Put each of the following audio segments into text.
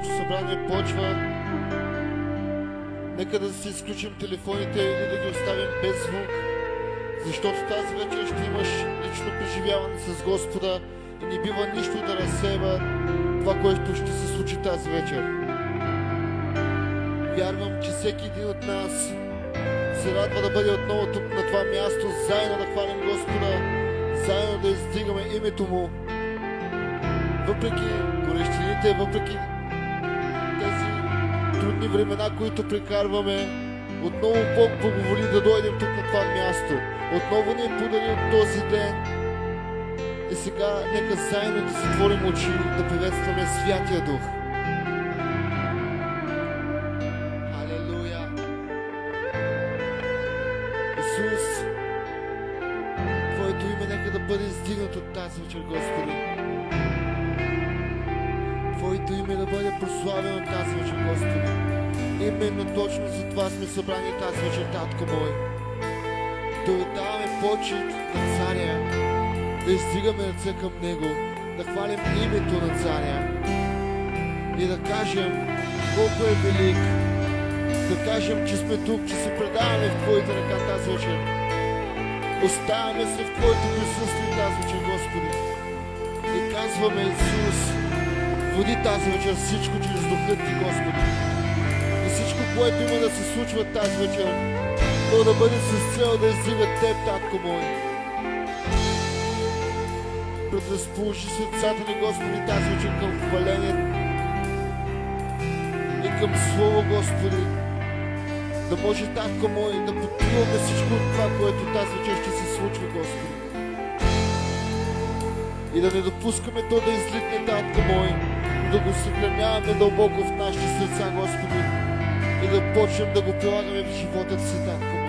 Божието събрание почва. Нека да си изключим телефоните и да ги оставим без звук, защото тази вечер ще имаш лично преживяване с Господа и не бива нищо да разсейва това, което ще се случи тази вечер. Вярвам, че всеки един от нас се радва да бъде отново тук на това място, заедно да хвалим Господа, заедно да издигаме името Му. Въпреки горещините, въпреки тези трудни времена, които прекарваме, отново Бог благоволи да дойдем тук на това място. Отново ни е подарил този ден. И сега нека заедно да затворим очи и да приветстваме Святия Дух. Халелуя! Исус, Твоето име нека да бъде издигнато от тази вечер, Господи. Твоето име да бъде прославено тази вечер, Господи. Именно точно за това сме събрани тази вечер, Татко мой. Да отдаваме почет на Царя, да издигаме ръце към Него, да хвалим името на Царя и да кажем колко е велик, да кажем, че сме тук, че се предаваме в Твоите ръка тази вечер. Оставяме се в Твоето присъствие тази вечер, Господи. И казваме, Исус, води тази вечер всичко чрез Духът Ти, Господи. И всичко, което има да се случва тази вечер, то да бъде с цел да издига Теб, Татко мой. Предразположи сърцата ни, Господи, тази вечер към хваление и към Слово, Господи. Да може, Татко мой, да потриваме всичко от това, което тази вечер ще се случва, Господи. И да не допускаме то да излитне, Татко мой, да го съхраняваме дълбоко в нашите сърца, Господи, и да почнем да го прилагаме в живота си, Татко мой.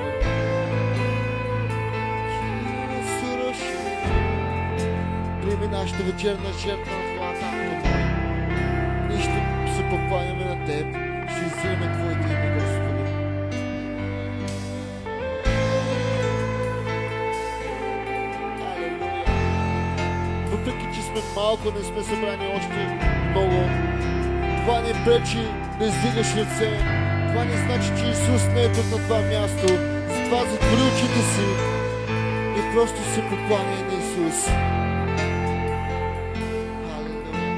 Приеми нашата вечерна жертва на хвала, Татко мой. Ние ще се покланяме на Теб, ще вземем Твоето име, Господи. Алелуя! Въпреки че сме малко, не сме събрани още много, това не пречи да издигаш ръце. Това не значи, че Исус не е тук на това място. Затова затвори очите си и просто се покланяй на Исус. Алелуя!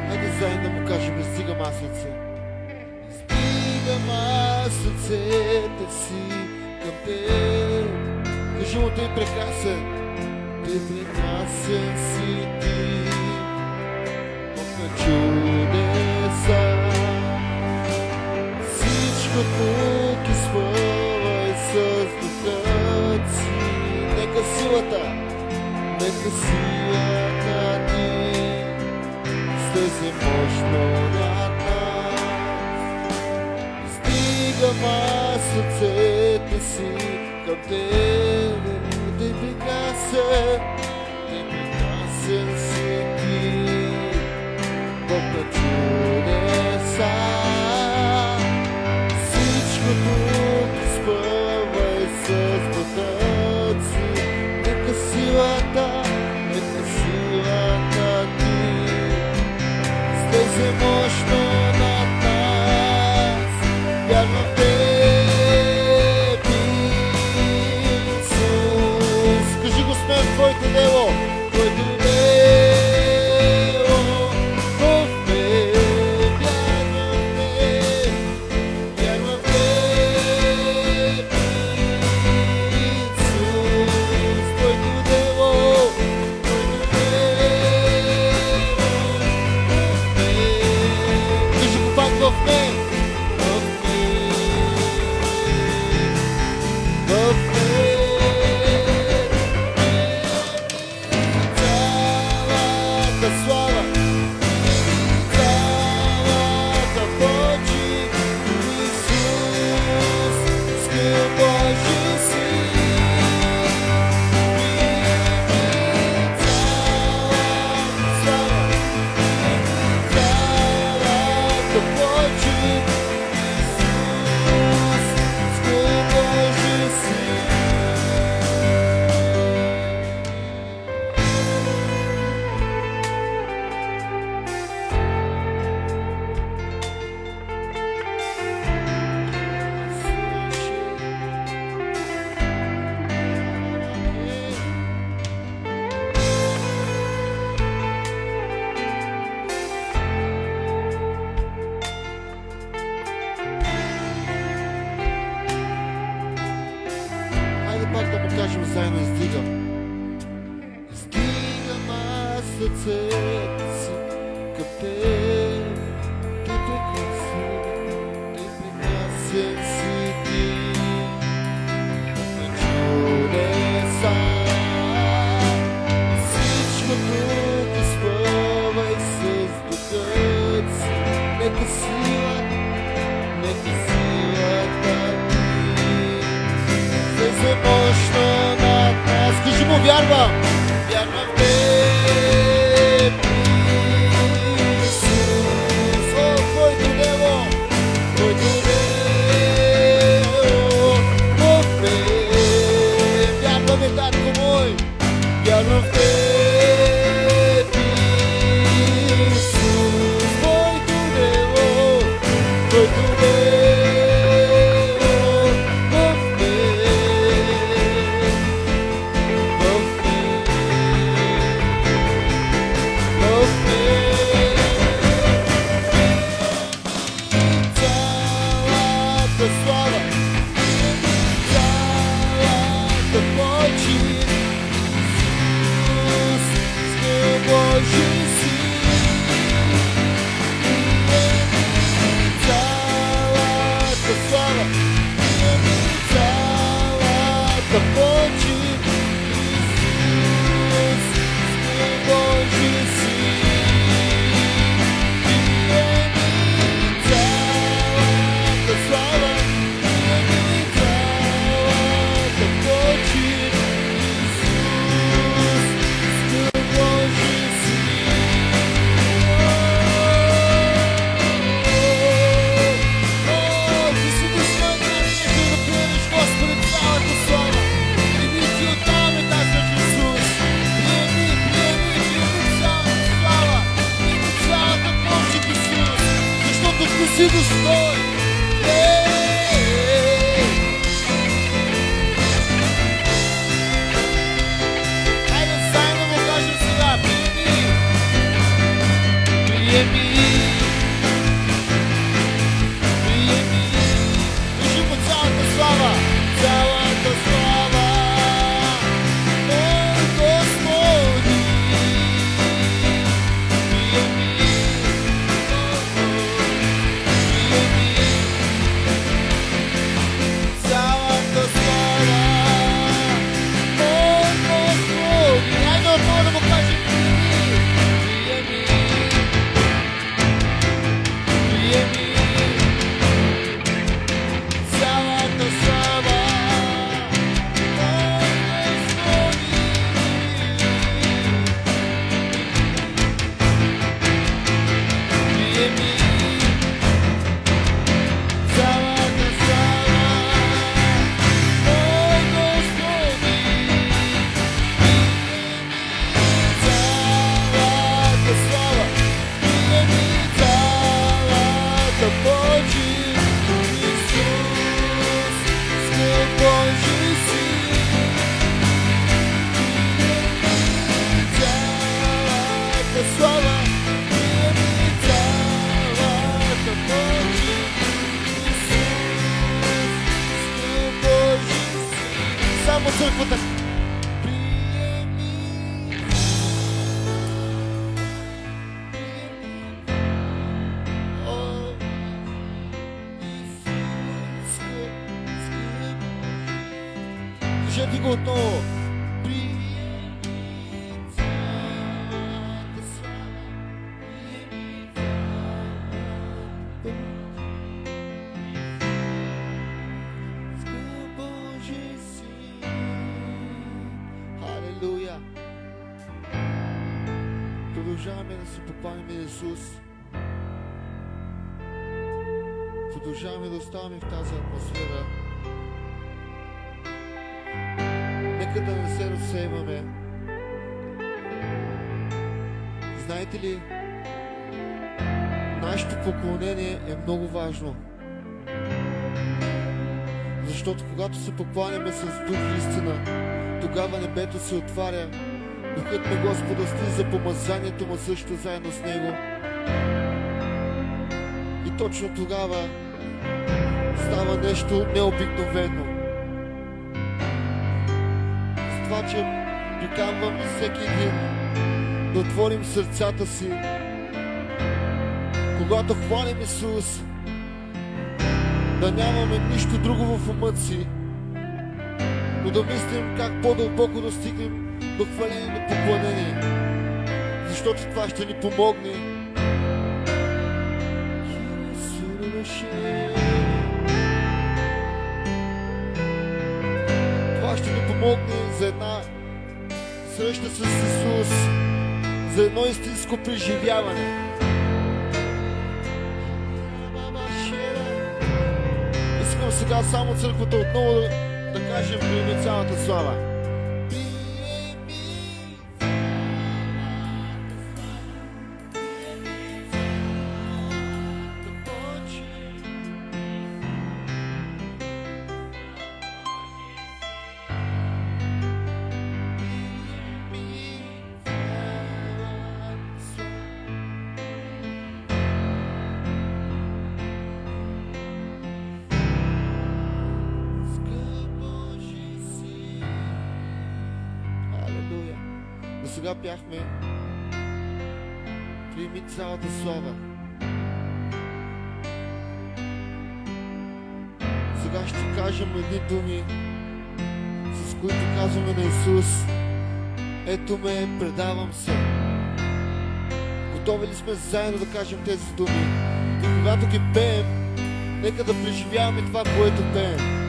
Хайде заедно да му кажем, издигам аз ръце. Издигам аз ръцете си към Теб. Кажи му, Ти прекрасен. Ти прекрасен си Ти, Бог на чудеса. Всичко тук изпълвай с Духът си. Нека силата Ти слезе мощно над нас. Издигам аз ръцете си към Тебе. Ти прекрасен си Ти, Бог на чудеса. Всичко тук изпълвай с Духът си. Нека силата Ти слезе мощно над нас. Вярвам в Теб, Исус. Кажи го смея в Твоите сърцето си към теб. Ти прекрасен си ти, на чудеса. Всичко друго изпълвай с духът си. Нека силата ти влезе мощно над нас. Кажи му: вярвам, вярвам в теб, Исус. О, който небо, в мен. Вярваме, татко мой, вярвам в теб, Исус. Който небо, в мен. Слава, цялата почит, Исус, с Божи си. Цялата слава, цялата почит, Исус, с Божи си. Цялата слава, си достоен. Хайде заедно му кажем сега: приеми, кажи му: цялата слава, цялата слава, о Господи. Само църквата. Кажете го отново. Халелуя! Продължаваме да се покланяме Исус. Продължаваме да оставаме в тази атмосфера. Нека да не се разсейваме. Знаете ли, нашето поклонение е много важно. Защото когато се покланяме с дух и истина, тогава небето се отваря, духът на Господа слиза, помазанието му също заедно с него. И точно тогава става нещо необикновено. С това, че приканвам всеки един да отворим сърцата си, когато хвалим Исус, да нямаме нищо друго в умът си, но да мислим как по-дълбоко да стигнем до хваление, до поклонение, защото това ще ни помогне. Това ще ни помогне за една среща с Исус, за едно истинско преживяване. Искам сега само църквата отново да кажем: приеми цялата слава. Сега пяхме приеми цялата слава. Сега ще кажем едни думи, с които казваме на Исус: ето ме, предавам се. Готови ли сме заедно да кажем тези думи? И когато ги пеем, нека да преживяваме това, което пеем.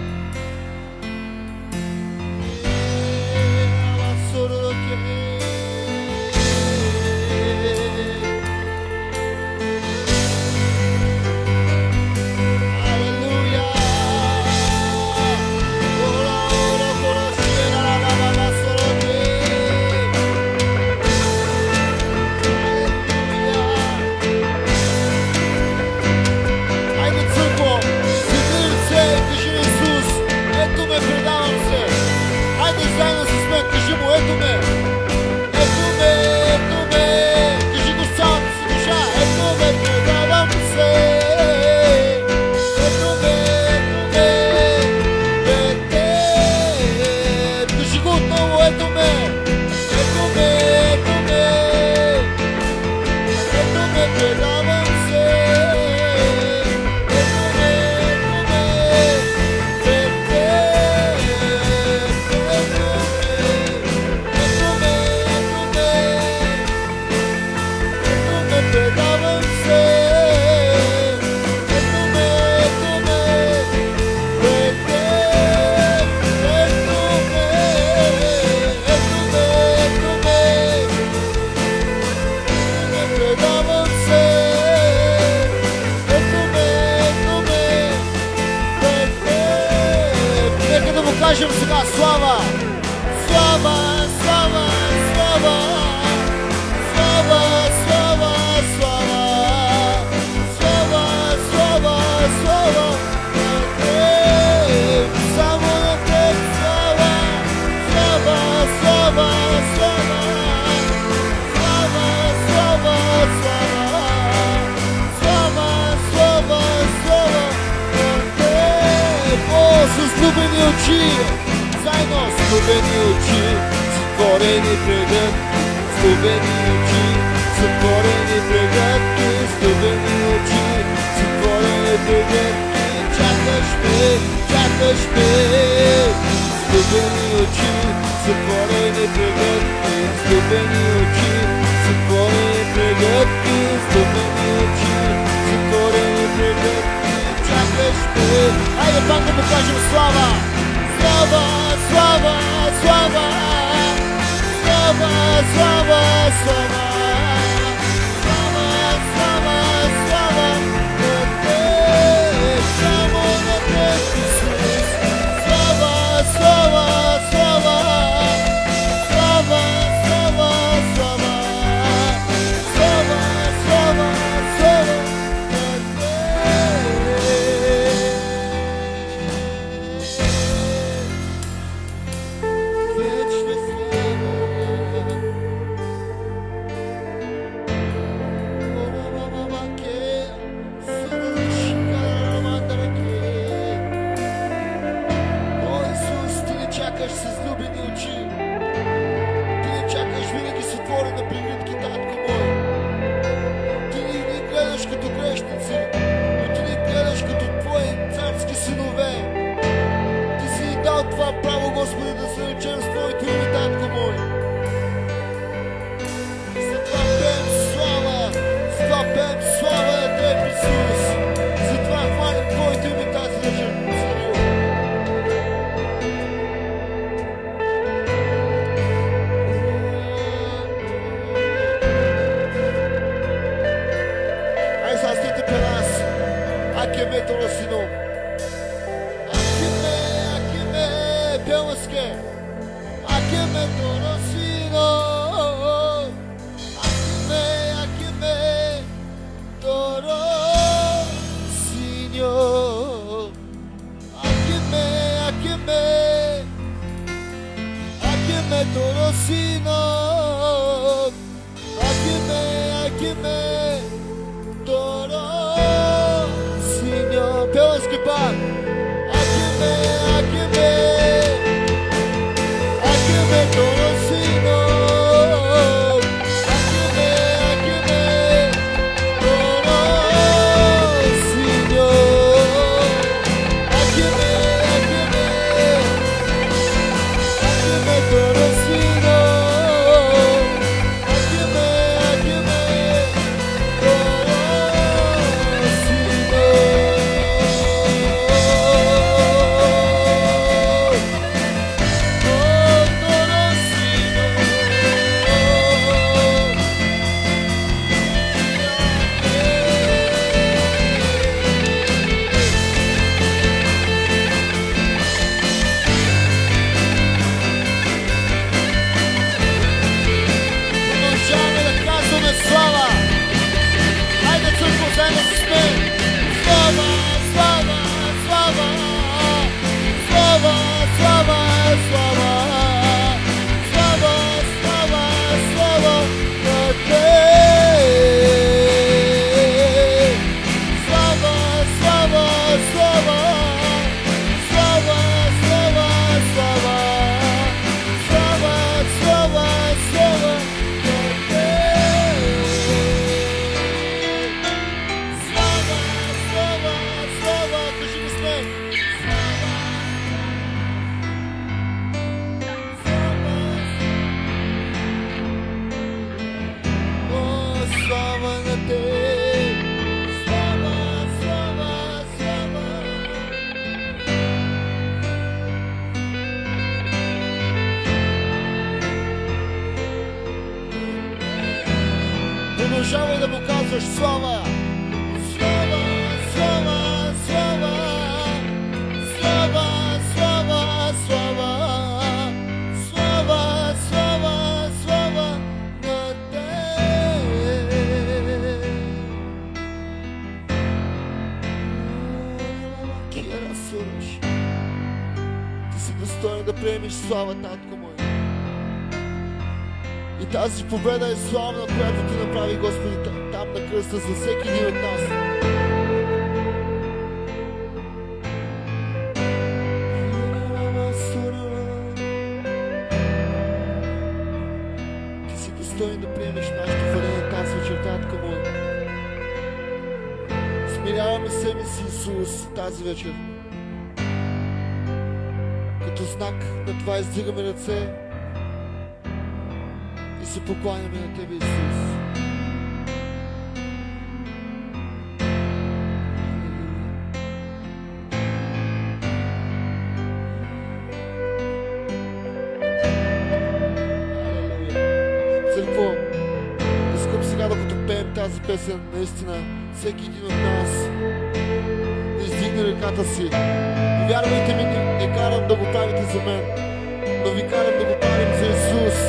Кажем сега: слава, слава, слава, слава, слава, слава, слава, слава, слава, слава, само на теб слава, слава, слава, слава, слава, слава, слава, слава, слава, О, с влюбени очи, заедно с влюбени очи, затворени прегръдки, с влюбени очи, затворени прегръдки, с влюбени очи, затворени прегръдки, чакаш ме, с влюбени очи, затворени прегръдки, с влюбени очи, затворени прегръдки, с влюбени очи, затворени прегръдки, чакаш ме. Хайде пак да покажем слава! Слава, слава, слава, слава, слава, слава, слава, слава, слава, на теб, само на теб, Исус. Слава, слава, слава, слава, слава, слава, слава, слава, слава, на с влюбени очи. Ти не чакаш винаги с отворена прегръдки. Акиме Торосино. Акиме, Белмъске. Акиме Торосино. Акиме Торосино. Акиме Торосино. Акиме Торосино. Белмъске пак. Акиме Торосино. Продължавай да му казваш слава! Слава, слава, слава! Слава, слава, слава! Слава, слава, слава на Тебе! Кера сураш! Ти си достоен да приемеш слава, татко мой! И тази победа е славна, която Ти направи, Господи, там на кръста за всеки един от нас. Ти си достоен да приемеш нашето хваление тази вечер, татко мой. Смиряваме себе си, Исус, тази вечер. Като знак на това издигаме ръце и се покланяме на Тебе, Исус. Църкво, искам сега да потопеем тази песен, наистина, всеки един от нас да издигне ръката си. Вярвайте ми, не карам да го правите за мен, но ви карам да го правим за Исус.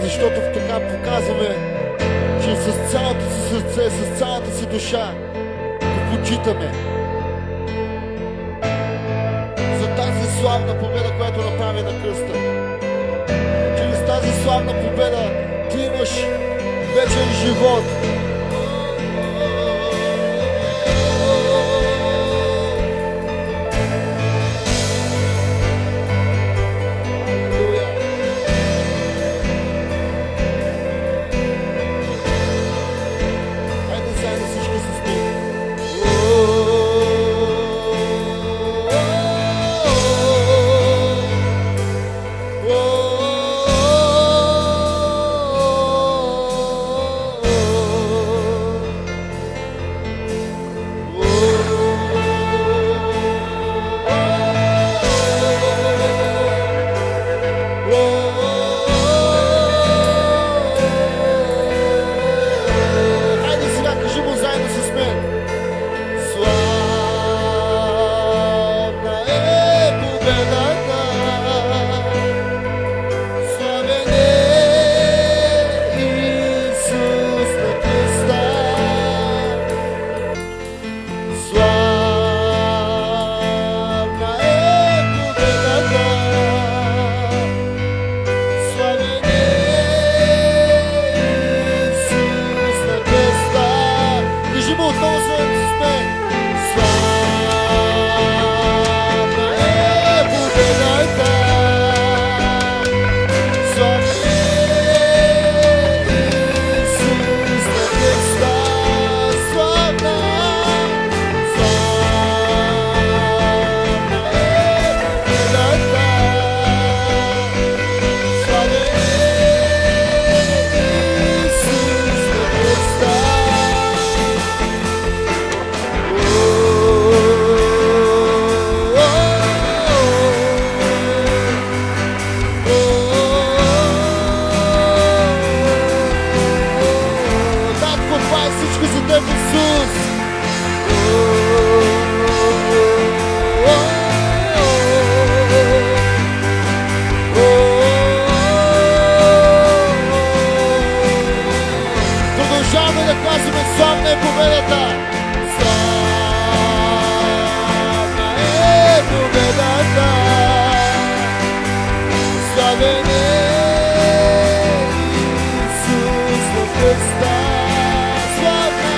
Защото така показваме, че с цялото си сърце, с цялата си душа го почитаме за тази славна победа, която направи на кръста. Чрез тази славна победа ти имаш вечен живот. Славна е победата! Славна е победата! Славен е Исус на кръста! Славна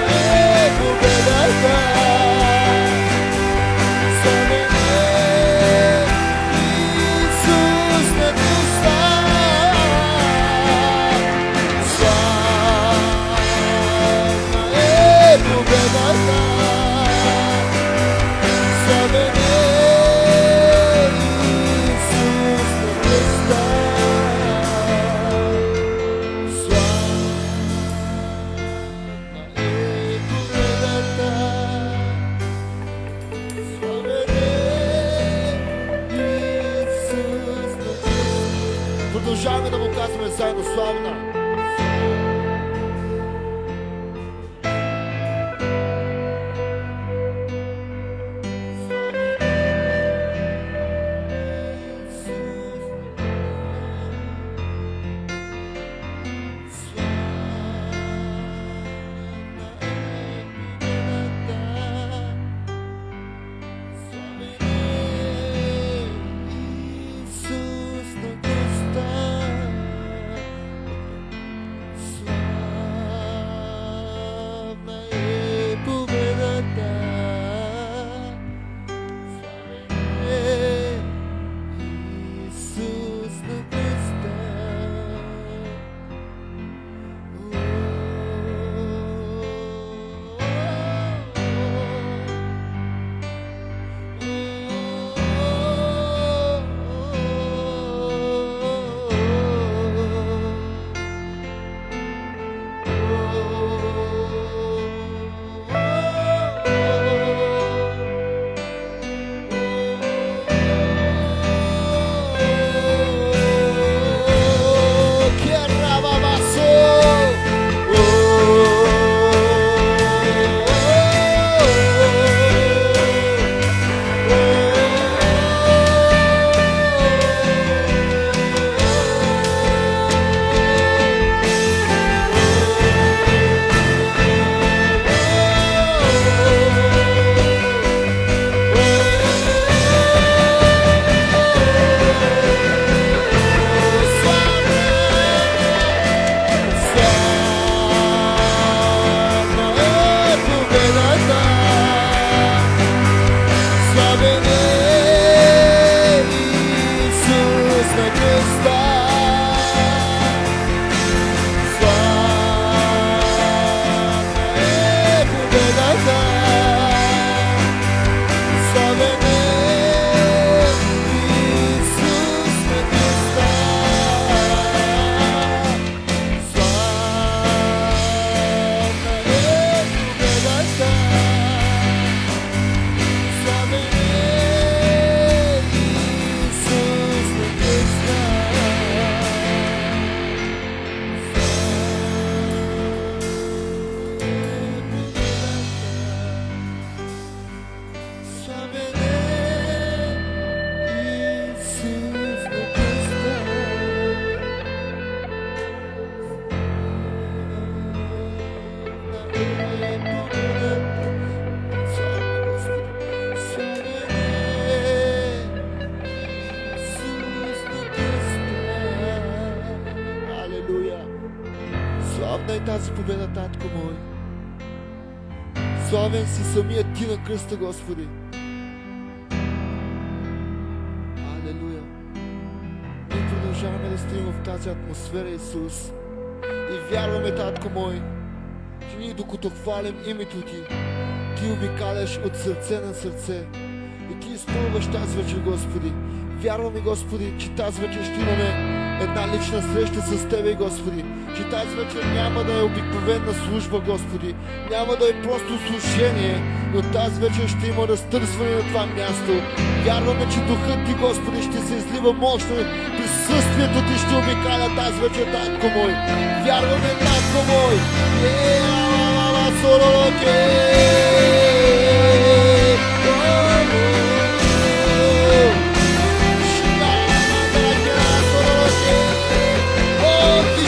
е победата! Славен е Исус на кръста! Славна е победата! Славен е Исус на кръста! Славна е победата! Славен е Исус на кръста! Продължаваме да му казваме заедно славна! Славна е тази победа, Татко мой. Славен си самият Ти на кръста, Господи. Алелуя. Ние продължаваме да стоим в тази атмосфера, Исус. И вярваме, Татко мой, че ние докато хвалим името Ти, Ти обикаляш от сърце на сърце. И Ти изпълваш тази вечер, Господи. Вярваме, Господи, че тази вечер ще имаме една лична среща с Тебе, Господи. Че тази вечер няма да е обикновена служба, Господи. Няма да е просто служение, но тази вечер ще има разтърсване на това място. Вярваме, че Духът Ти, Господи, ще се излива мощно. Присъствието Ти ще обикаля тази вечер, Татко мой. Вярваме, Татко мой. Oh,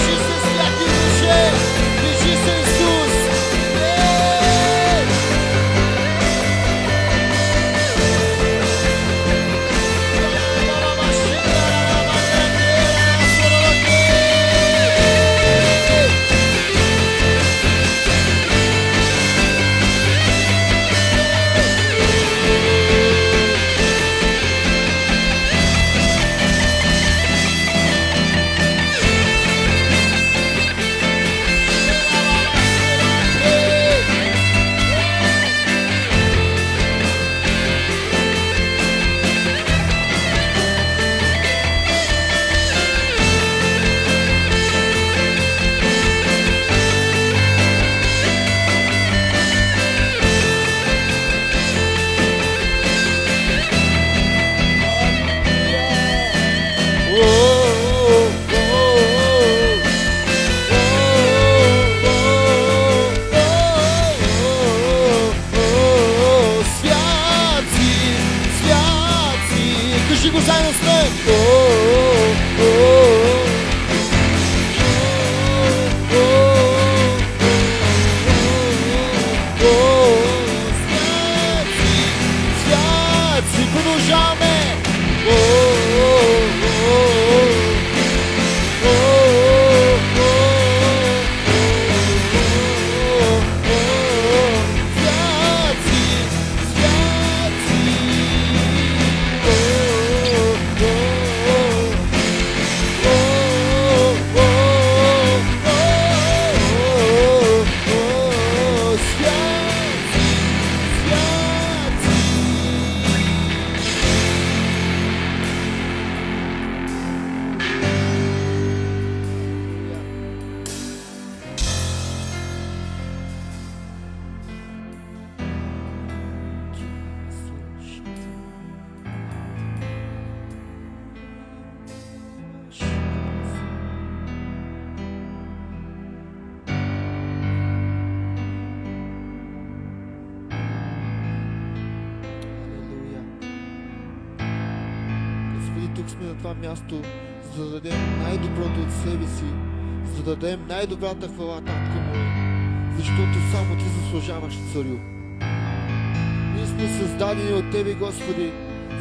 сме на това място, за да дадем най-доброто от себе си, за да дадем най-добрата хвала, Татко мой, защото само Ти заслужаваш, Царю. Ние сме създадени от Тебе, Господи,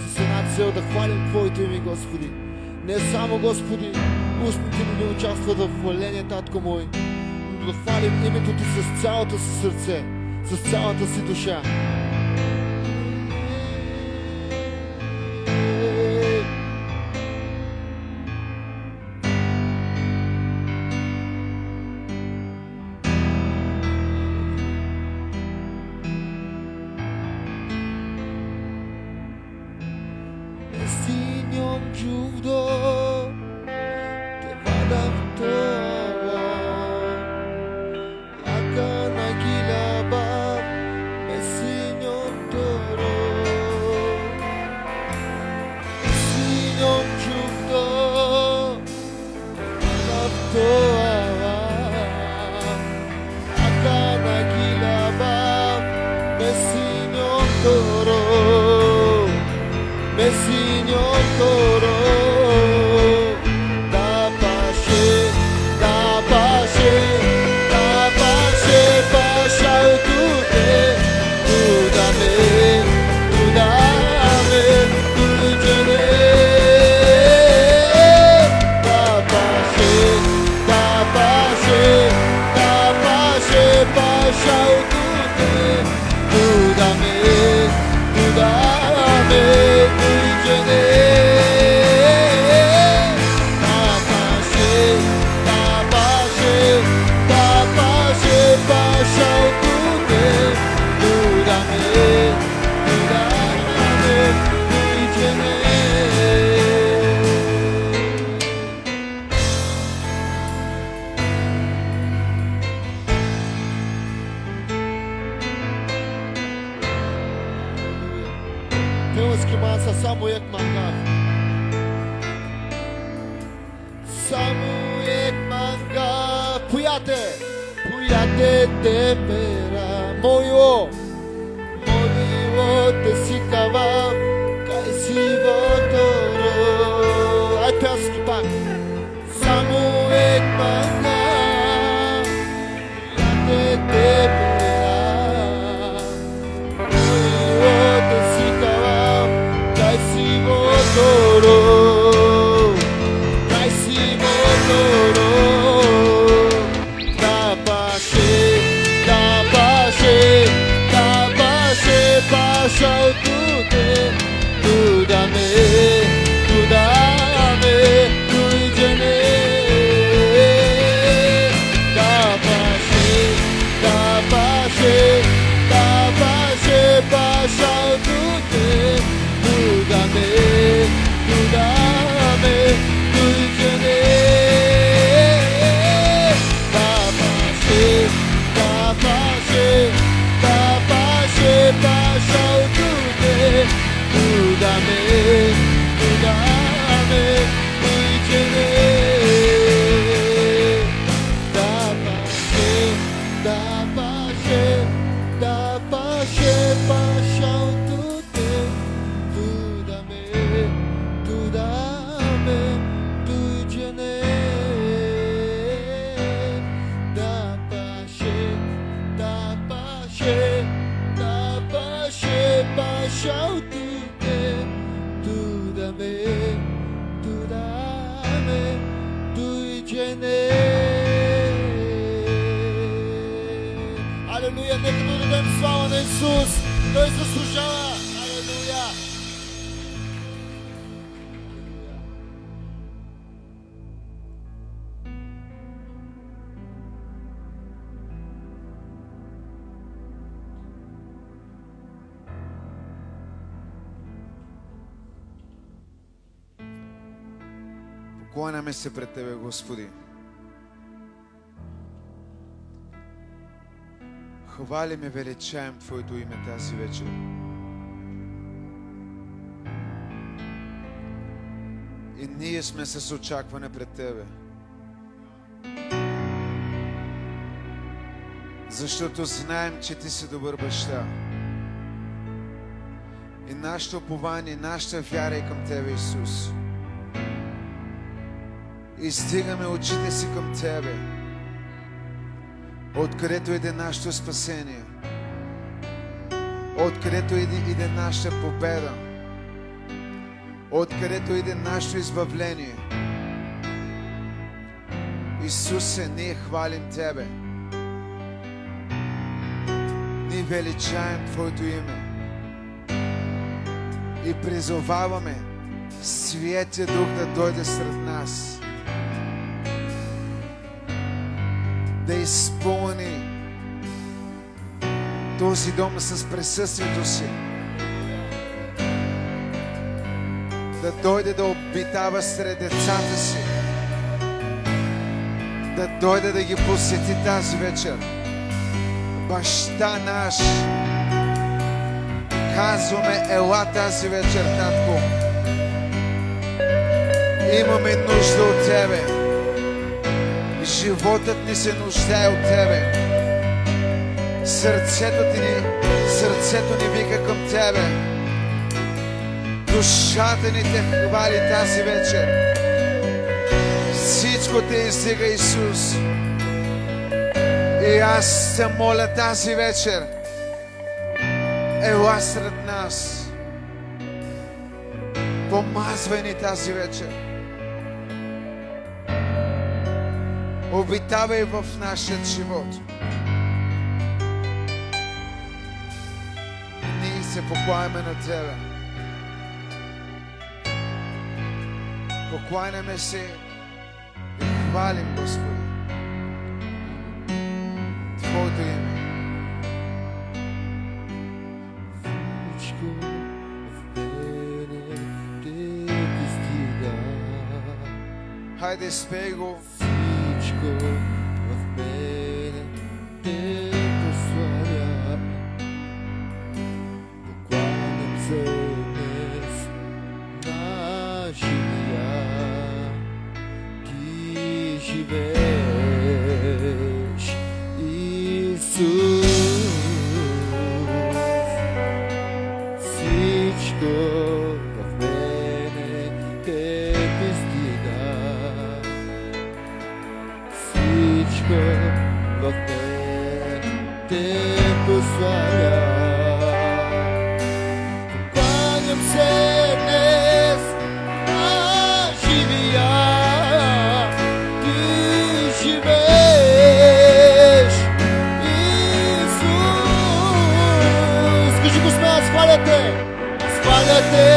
с една цел да хвалим Твоето име, Господи. Не само, Господи, устните ни да участват в хваление, Татко мой, но да хвалим името Ти с цялото си сърце, с цялата си душа. Алелуя, нека да дадем слава на Исус. Той заслужава. Алелуя. Покланяме се пред Тебе, Господи. Хвалим и величаем Твоето име тази вечер. И ние сме с очакване пред Тебе. Защото знаем, че Ти си добър баща. И нашето упование, нашата вяра е към Тебе, Исус. издигаме очите си към Тебе, откъдето иде нашето спасение, откъдето иде нашата победа, откъдето иде нашето избавление. Исусе, ние хвалим Тебе. Ние величаем Твоето име и призоваваме Святия Дух да дойде сред нас, да изпълни този дом с присъствието си, да дойде да обитава сред децата си, да дойде да ги посети тази вечер. Баща наш, казваме, ела тази вечер, Татко. Имаме нужда от Тебе. Животът ни се нуждае от Тебе. Сърцето ни вика към Тебе. Душата ни Те хвали тази вечер. Всичко Те издига, Исус. И аз се моля тази вечер, ела сред нас. Помазвай ни тази вечер. Обитавай в нашия живот. Ние се покланяме на Тебе. Покланяме се и хвалим, Господи, Твоето име. Всичко в мене Те пристига. Хайде, спей го. Всичко в мене Те прославя. Покланям се днес на живия. Ти живееш, Исус. Всичко в мене Те пристига. Всичко в мене Те прославя. Покланям се днес на живия. Ти живееш, Исус. Скажи го с мен, аз хваля Те, аз хваля Те,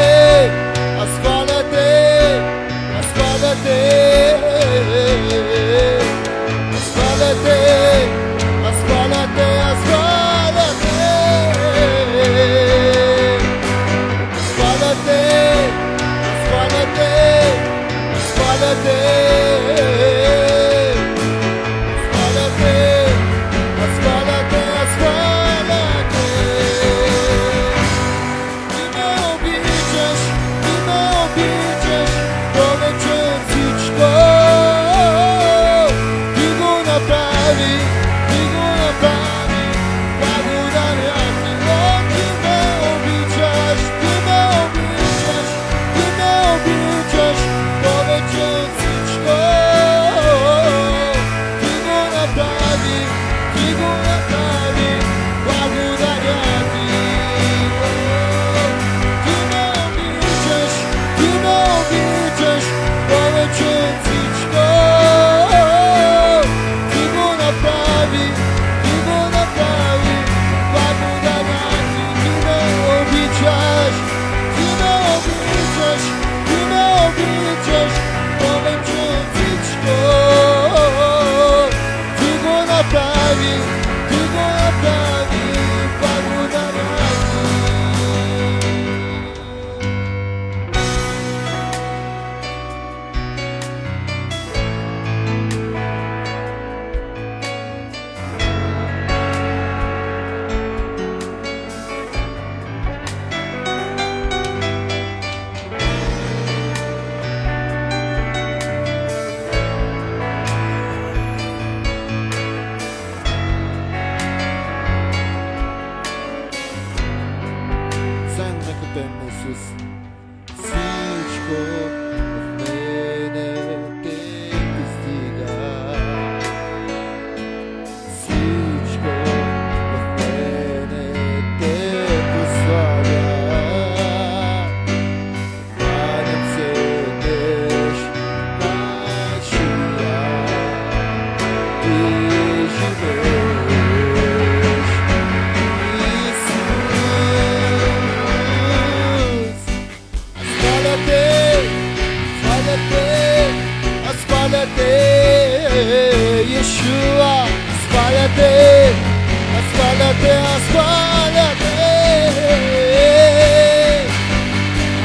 аз хваля Те, аз хваля Те. Аз хваля Те, аз хваля Те, аз хваля Те. Аз хваля Те, аз хваля Те, аз хваля Те. Повече от всичко Asfálate, asfálate,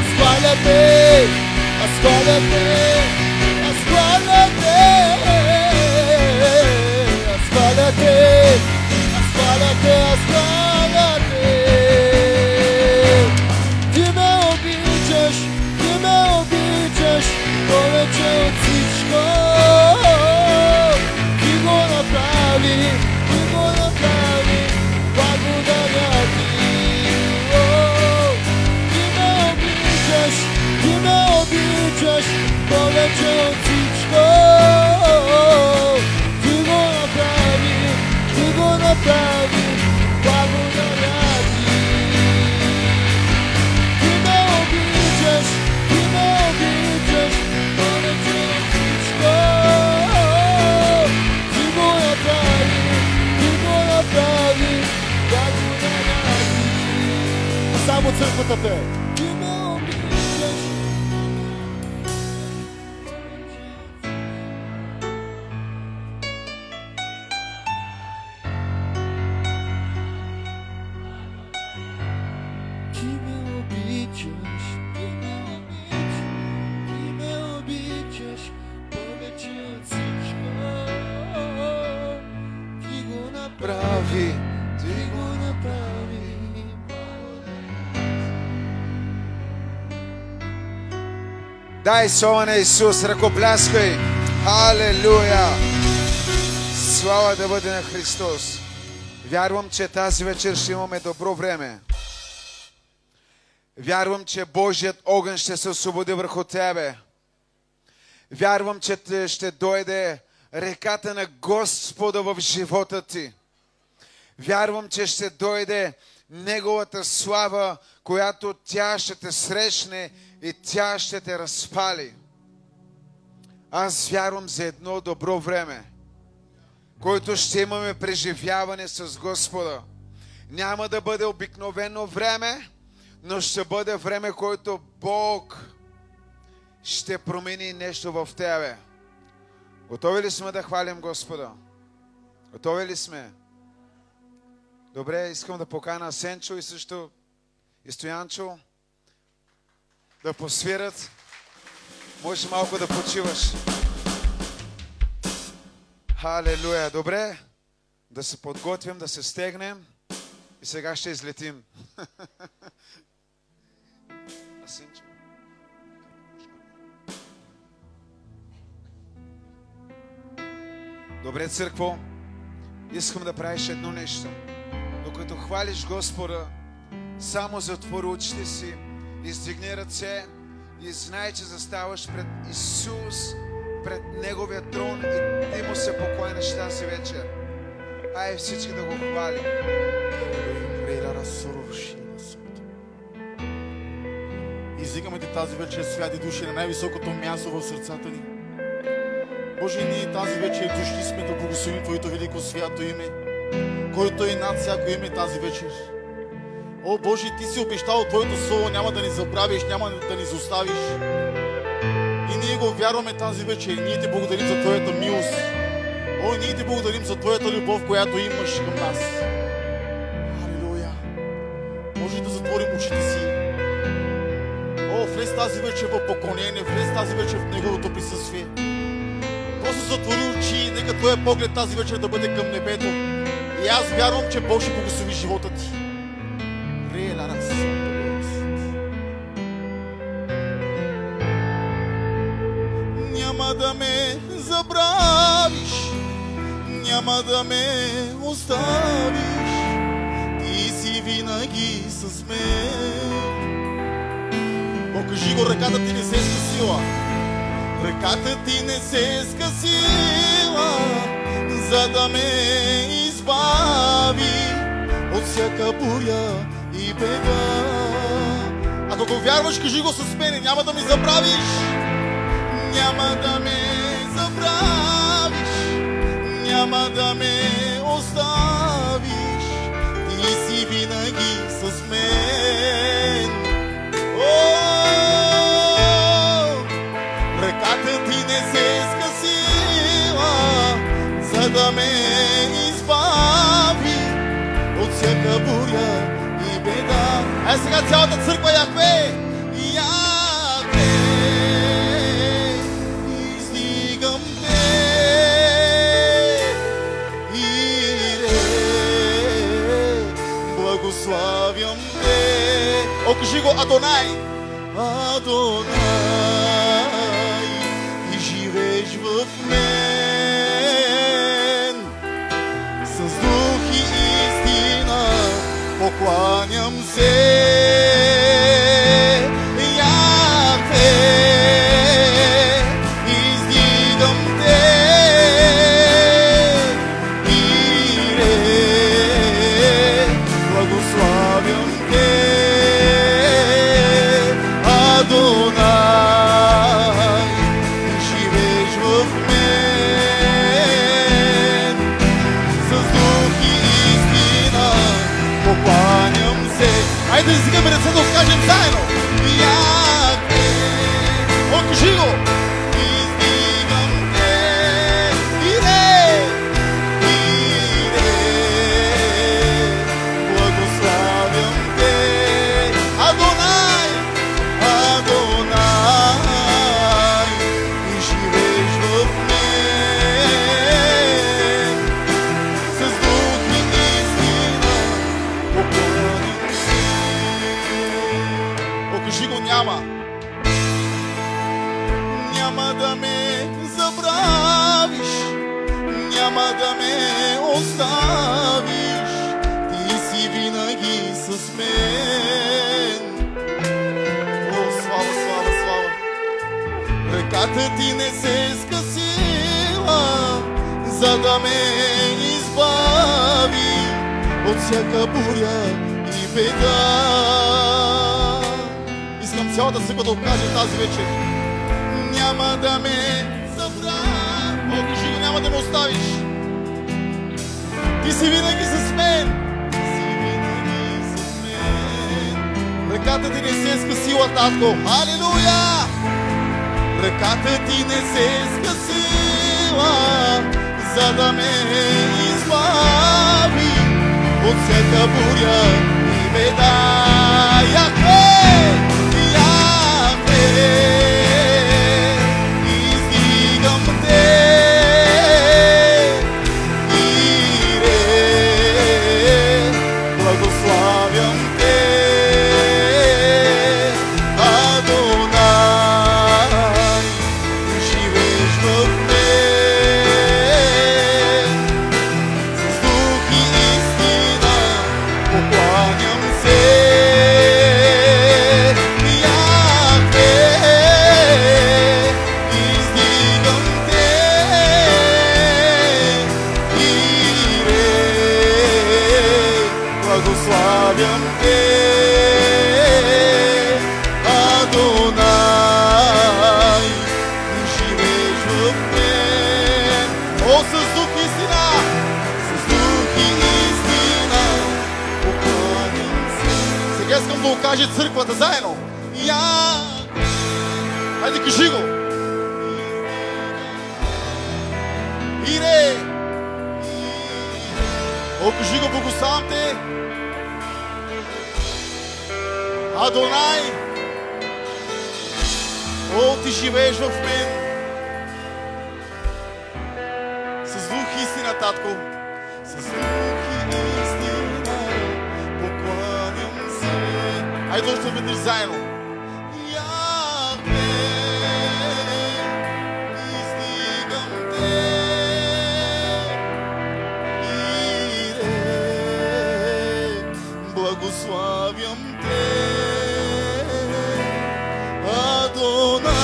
asfálate. Asfálate, asfálate, asfálate. Asfálate, asfálate, asfálate. Ty me obličaš, poveće od всичко. Ти го направи, благодаря ти. Ти ме обичаш, повече от всичко. Ти го направи, благодаря ти. Ти ме обичаш, повече от всичко. Ти го направи, благодаря ти. Само църквата пее. Ти ме обичаш. Ти ме обичаш, повече от всичко. Ти го направи. Дай слава на Исус, ръкопляскай. Халелуя! Слава да бъде на Христос. Вярвам, че тази вечер ще имаме добро време. Вярвам, че Божият огън ще се освободи върху тебе. Вярвам, че ще дойде реката на Господа в живота ти. Вярвам, че ще дойде Неговата слава, която тя ще те срещне и тя ще те разпали. Аз вярвам за едно добро време, който ще имаме преживяване с Господа. Няма да бъде обикновено време, но ще бъде време, който Бог ще промени нещо в тебе. Готови ли сме да хвалим Господа? Готови ли сме? Добре, искам да покана Сенчо и също и Стоянчо да посвират. Можеш малко да почиваш. Халелуя! Добре, да се подготвим, да се стегнем и сега ще излетим. Добре, църкво, искам да правиш едно нещо. Докато хвалиш Господа, само затвори очите си, издигни ръце и знай, че заставаш пред Исус, пред Неговия трон и ти му се покланяш тази вечер. Ай, всички да го хвалим. Издигаме ти тази вечер, святи души, на най-високото място в сърцата ни. Боже, ние тази вечер дошли сме да благословим Твоето велико свято име, който е над всяко име тази вечер. О, Боже, Ти си обещал Твоето слово, няма да ни забравиш, няма да ни изоставиш. И ние го вярваме тази вечер. Ние Ти благодарим за Твоята милост. О, ние Ти благодарим за Твоята любов, която имаш към нас. Алелуя! Може да затворим очите си. О, влез тази вечер в поклонение, влез тази вечер в Неговото присъствие. Просто затвори очи, нека Твоя поглед тази вечер да бъде към небето. И аз вярвам, че Бог ще благослови живота ти. Няма да ме забравиш, няма да ме оставиш, ти си винаги с мен. Покажи го, ръката ти не се е скъсила. Ръката ти не се е скъсила, за да ме избави от всяка буря и беда. Ако го вярваш, кажи го с мене, няма да ми забравиш. Няма да ме забравиш, няма да ме оставиш, ти си винаги с мен. О, ръката ти не се е скъсила, за да ме избави Ай сега цялата църква Яхве. Яхве, издигам те. Благославям те. О, кажи го, Адонай. Адонай, ти живееш в мен. С дух и истина покланям се. Яхве, издигам те. Благославям те. Адонай, ти живееш в мен. С дух и истина покланям се. Айде да издигаме ръце да го кажем заедно. Яхве, о, кажи го. Издигам те. Иде, иде, благославям те. Адонай, Адонай, ти живееш в мен. С дух и истина покланям се. О, кажи го, няма. Няма да ме забравиш, няма да ме оставиш. Ти си винаги с мен. О, слава, слава, слава. Ръката ти не се скъсила, за да ме избави от всяка буря и беда. Искам цялата църква да го каже тази вечер. Няма да ме забравиш. О, кажи го, няма да ме оставиш. Ти си винаги с мен. Ти си винаги с мен. Ръката ти не се е скъсила, татко. Алилуя! Ръката ти не се е скъсила, за да ме избави от всяка буря и беда. Яхве, Яхве, издигам те. Ире, благославям те. Адонай, ти живееш в мен. С дух и истина покланям се. Яхве, издигам те. Ире, благославям те. Адонай, ти живееш в мен. О, с дух и истина, с дух и истина покланям се. Сега искам да го каже църквата заедно. Хайде, кажи го. Ире, о, кажи го, благославям те. Адонай, о, ти живееш в мен. С дух и истина, татко. С дух и истина покланям се. Айде още веднъж заедно. Яхве, издигам те. Ире, благославям те. Адонай,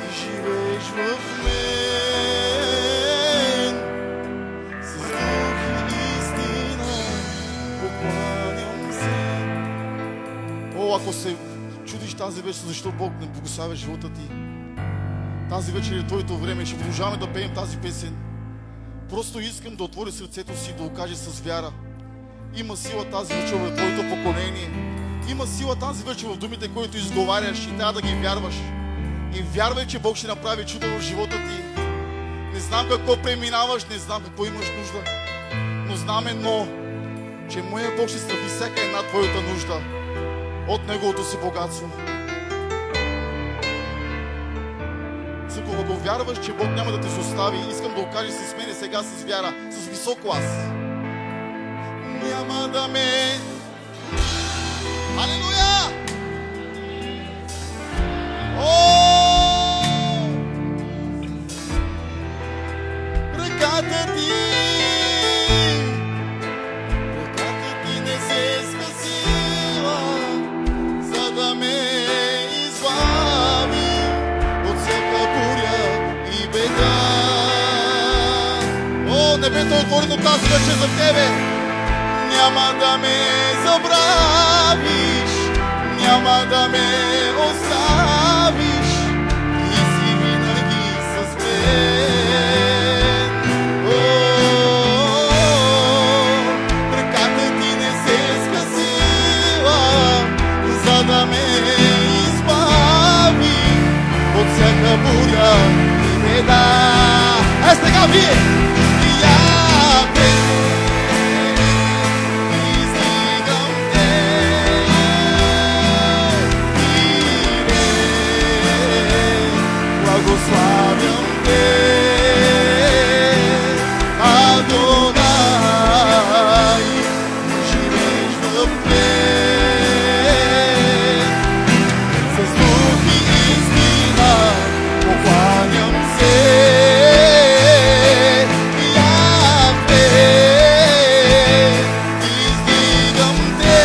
ти живееш в мен. С дух и истина покланям се. О, ако се чудиш тази вечер, защо Бог не благославя живота ти, тази вечер е твоето време. Ще продължаваме да пеем тази песен. Просто искам да отворя сърцето си и да го кажа с вяра. Има сила тази вечер в твоето поколение. Има сила тази вечер в думите, които изговаряш, и трябва да ги вярваш. И вярвай, че Бог ще направи чудо в живота ти. Не знам какво преминаваш, не знам какво имаш нужда, но знам едно, че моя Бог ще стъпи всяка една твоята нужда от Неговото си богатство. Синко, ако вярваш, че Бог няма да те изостави, искам да окажеш с мене сега с вяра, с висок глас. Няма да ме... Алелуя! Ръката ти не се скъсила, за да ме избави от всяка буря и беда. О, небето е отворено тази вечер за тебе. Няма да ме забравиш, няма да ме оставиш и си винаги с мен. Ръката ти не се скъсила, за да ме избави от всяка буря и беда. Сега вие! Славям те, Адонай, живееш в мен. С дух и истина покланям се, Яхве, издигам те.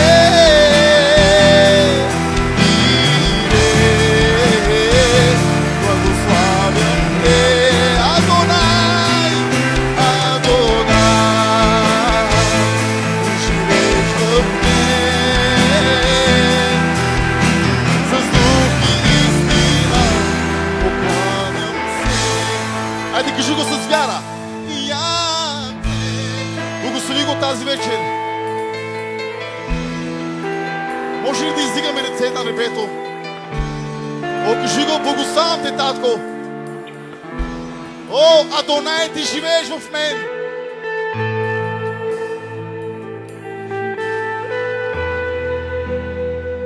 Кажи го с вяра. Благослови го тази вечер. Може ли да издигаме ръце на небето? О, кажи го, благославям те, татко. О, Адонай, ти живееш в мен.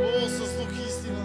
О, с дух и истина.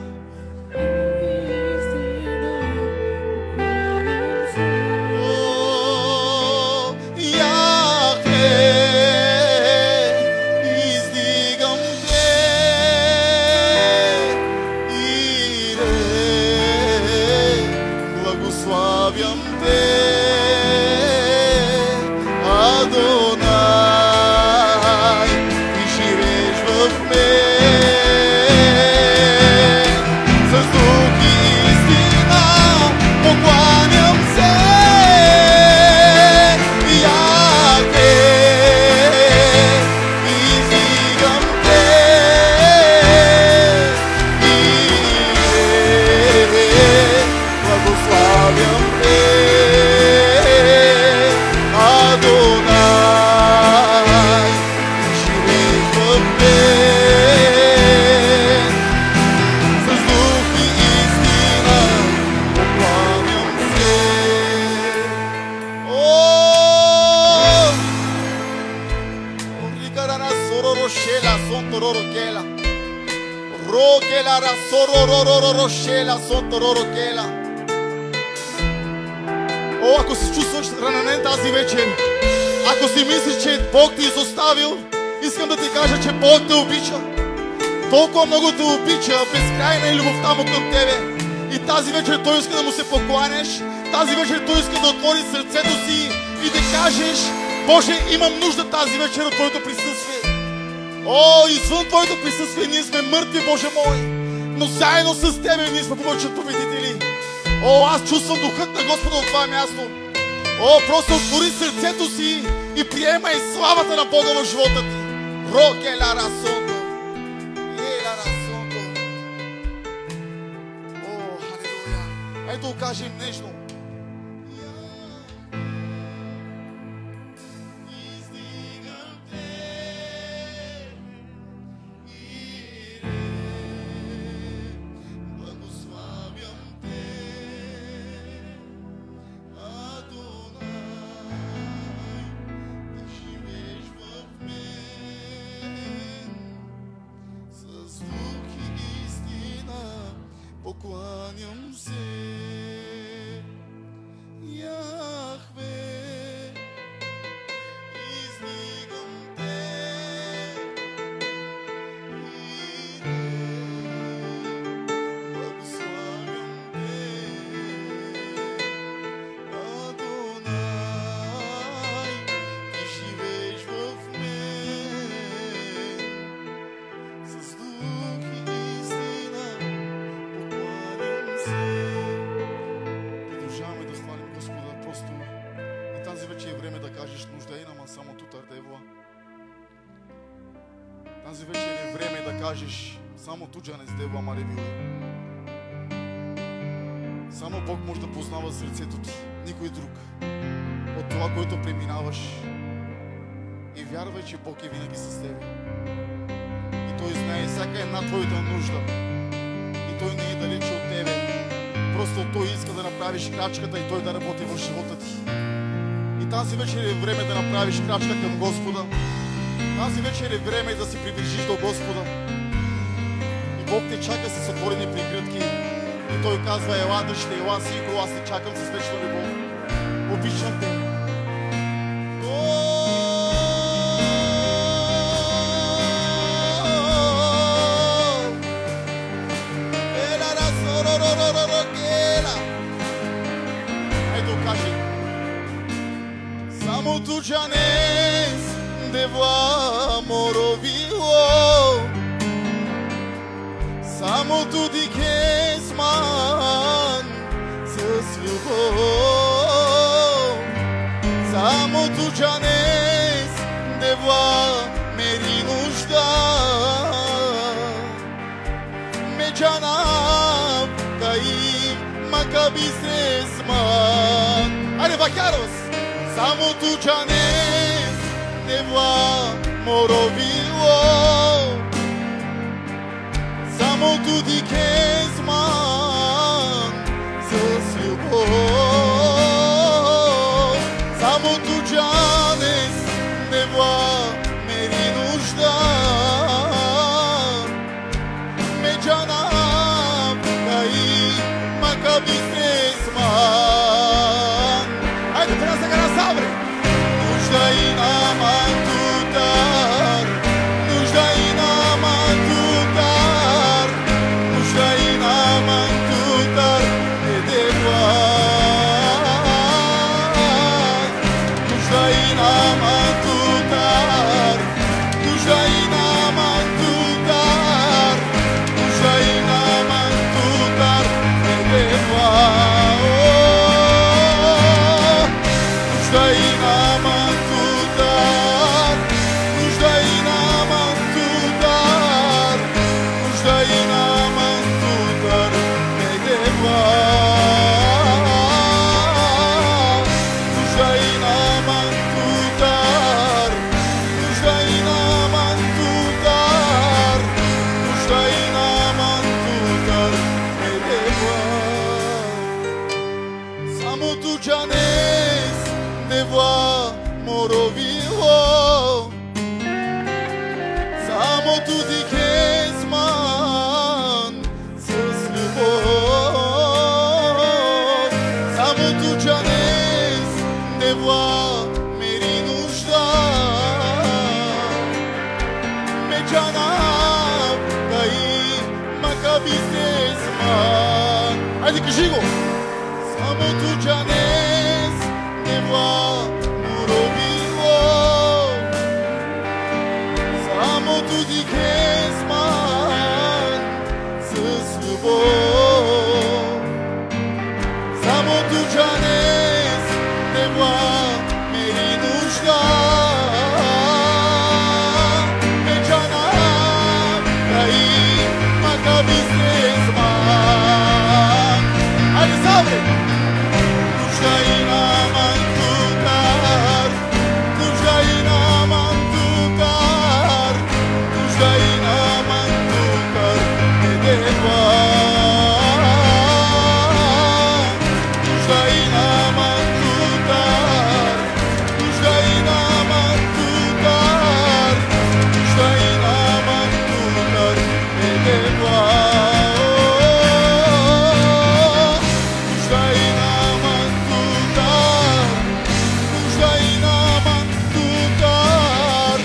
О, ако се чувстваш ранен тази вечер, ако си мислиш, че Бог ти е изоставил, искам да ти кажа, че Бог те обича. Толкова много те обича, безкрайна е любовта му към тебе. И тази вечер Той иска да му се покланяш, тази вечер Той иска да отвори сърцето си и да кажеш: Боже, имам нужда тази вечер от Твоето присъствие. О, извън Твоето присъствие ние сме мъртви, Боже мой, но заедно с Тебе ние сме повече от победители. О, аз чувствам духът на Господа от това място. О, просто отвори сърцето си и приемай славата на Бога в живота ти. Роке ла расонто. Ела расонто. О, халелуя. Ето го кажем нежно. Тази вечер е време да кажеш: само туджане с дева Маревила. Само Бог може да познава сърцето ти, никой друг. От това, което преминаваш. И вярвай, че Бог е винаги с тебе. И Той знае всяка една твоята нужда. И Той не е далеч от тебе. Просто Той иска да направиш крачката и Той да работи в живота ти. И тази вечер е време да направиш крачка към Господа. Тази вечер е време да се приближиш до Господа. И Бог те чака с отворени прегръдки. И Той казва: ела, дъще, ела, синко, аз те чакам с вечна любов. Обичам те. Ето, кажи: само туджанец дева моровило, само ту дикес ман с любов, само туджанец дева мери нужда, ме джанаб каим макабистрес ман. Айде, вакярос! Само туджанец дева моровило, само ту дикес ман с любов, само туджанец дева мери нужда, ме джанаб каим макабистрес ман. Айде, трябва сега да сабре! Нужда и наман тутар, нужда и наман тутар, нужда и наман тутар, е дева. Нужда и наман тутар, нужда и наман тутар, нужда и наман тутар, е дева. Нужда и наман тутар, нужда и наман тутар, нужда и наман тутар, ме дева. Нужда и наман тутар, нужда и наман тутар, нужда и наман тутар, ме дева. Само туджанец дева моровило, само ту дикес ман с любов, само туджанец дева мери нужда, ме джанаб каим макабистрес ман. Айде, кажи го! Само туджанец дева моровило, само ту дикес ман с любов, само туджанец дева мери нужда, ме джанаб каим макабистрес ман. Айде, сабре! Нужда и наман тутар, нужда и наман тутар, нужда и наман тутар, е дева. Нужда и наман тутар, нужда и наман тутар, нужда и наман тутар, е дева. Нужда и наман тутар, нужда и наман тутар,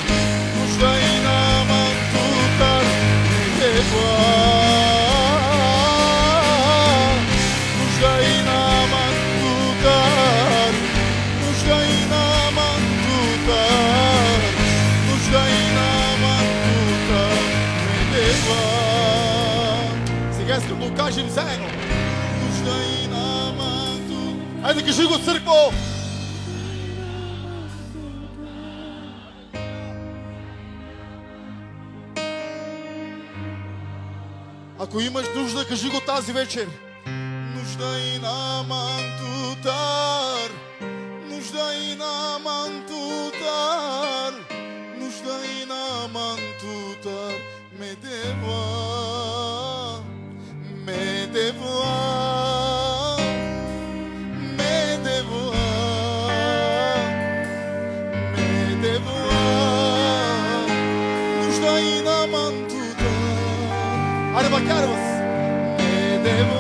нужда и наман тутар, е дева. Нужда и наман тутар, нужда и наман тутар, нужда и наман тутар, е дева. Сега искам да го кажем заедно. Нужда и наман тутар. Айде, кажи го, църкво! Ако имаш нужда, кажи го тази вечер. Нужда и на мантутар, нужда и на мантутар, нужда и на мантутар, ме дева, ме дева, ме дева, ме дева, нужда и на мантутар. Аре бакар вас. Ме дева.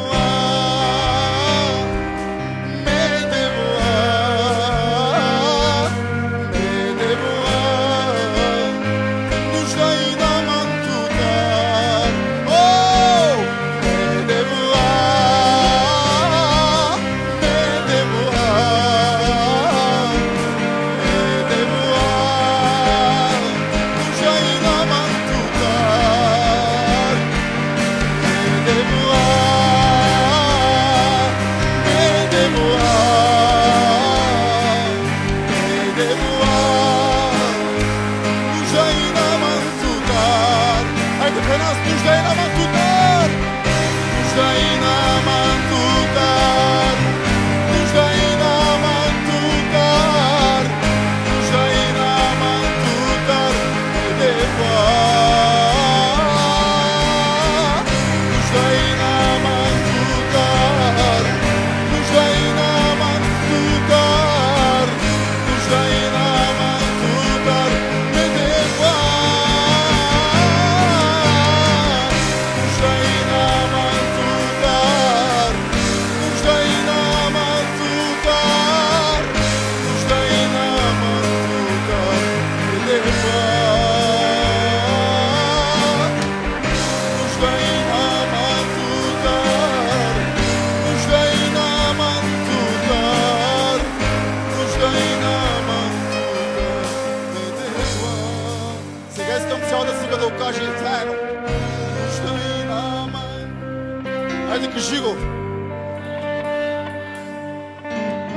Хайде, кажи го.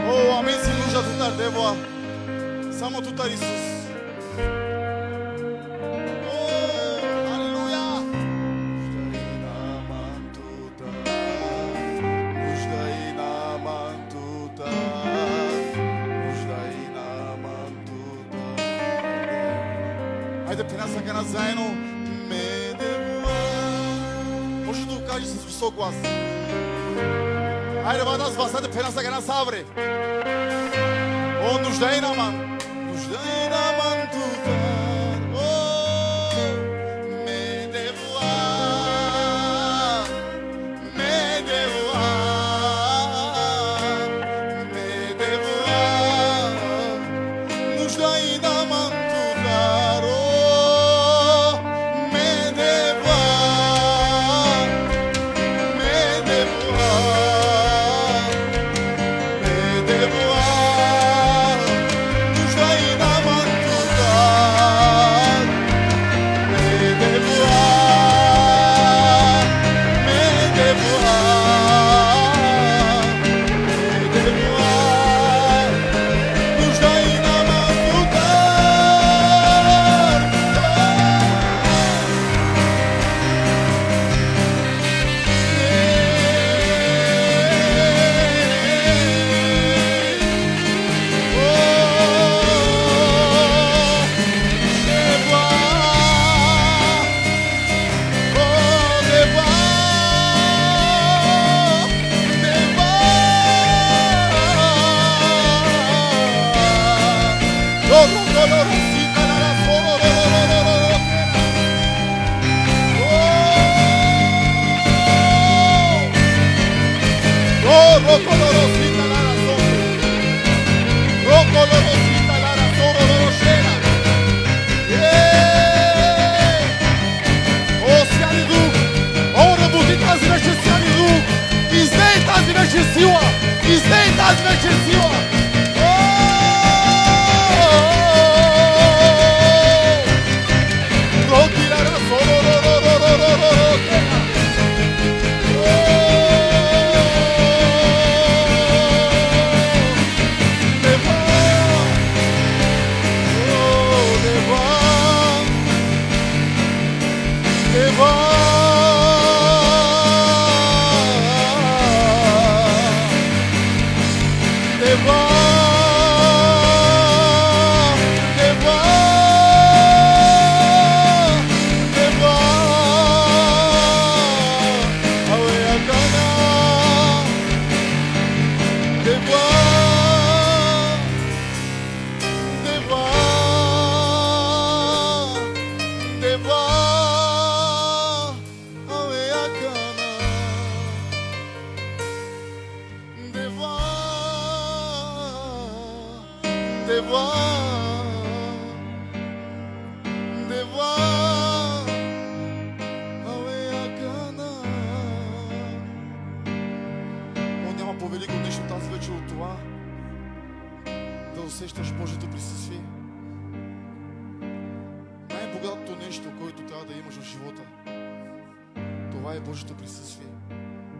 О, амин си нужда тутар, дева. Само тутар Исус. О, алелуя. Нужда и на мантута. Нужда и на мантута. Хайде, пенаса гана заедно. Може да го кажеш с висок глас. Хайде, вада с вас, хайде, пенаса гана савре. О, нужда и на ман. Нужда и на ман тутар. О, ме дева. Ме дева. Ме дева. Нужда и на ман тутар. О, ме дева. Нужда и на манту. По-велико нещо тази вечер от това да усещаш Божието присъствие. Най-богатото нещо, което трябва да имаш в живота, това е Божието присъствие.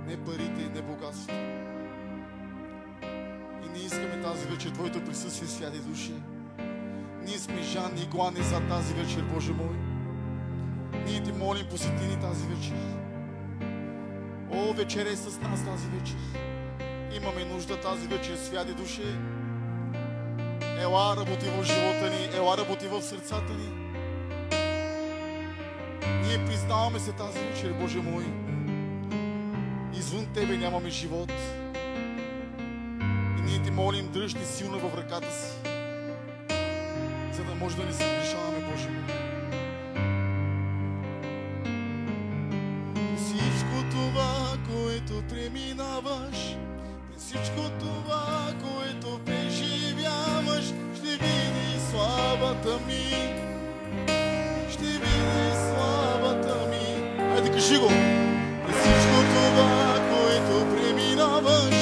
Не парите, не богатството. И ние искаме тази вечер Твоето присъствие, святи души. Ние сме жадни и гладни за тази вечер, Боже мой. Ние Ти молим, посети ни тази вечер. О, вечеряй с нас тази вечер. Имаме нужда тази вечер, святи души. Ела работи в живота ни, ела работи в сърцата ни. Ние признаваме се тази вечер, Боже мой. Извън Тебе нямаме живот. И ние Ти молим, дръж ни силно в ръката си, за да може да не се грешаваме, Боже мой. Всичко това, което преминаваш, всичко това, което преживяваш, ще види славата ми. Ще види славата ми. Хайде, кажи го! През всичко това, което преминаваш,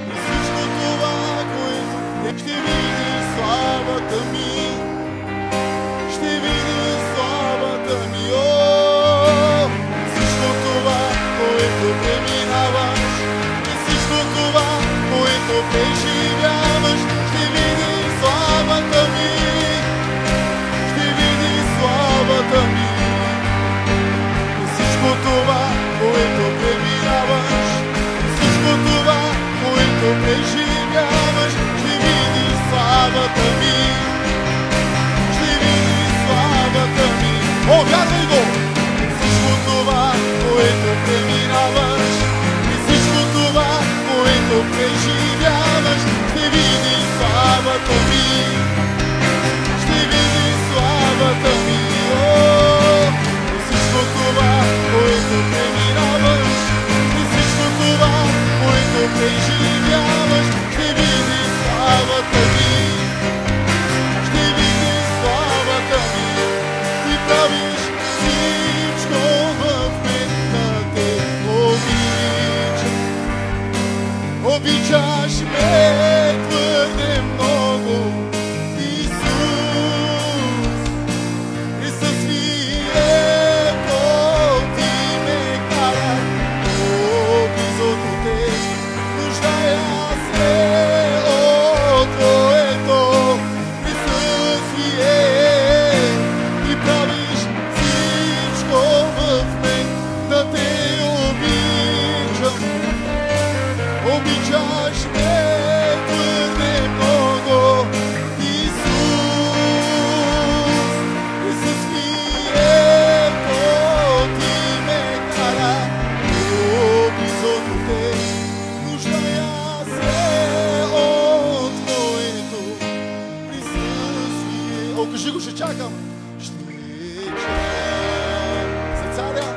през всичко това, което ще види славата ми. Ще види славата ми. О! Всичко това, което преминаваш, това, което преживяваш, ще види славата ми. Ще види славата ми. Всичко това, което преминаваш, всичко това, което преживяваш, ще види славата ми. Ще види славата ми. О, вярвай го! Всичко това, което преминаваш, това, което преживяваш, ще види славата ми. Ще види славата ми. О, и всичко това, което преминаваш, и всичко това, което преживяваш, ще види славата ми. Ще види славата ми. Ти правиш всичко в мен да те обичам. Обичаш ме твърде много, Исус. Присъствието Ти ме кара по-близо до Теб. Нуждая се от Твоето присъствие. Ти правиш всичко в мен да Те обичам. Обичаш ме твърде много, Исус. Присъствието Ти ме кара по-близо до Теб. Нуждая се от Твоето присъствие. О, кажи го, ще чакам. Ще чакам за царя.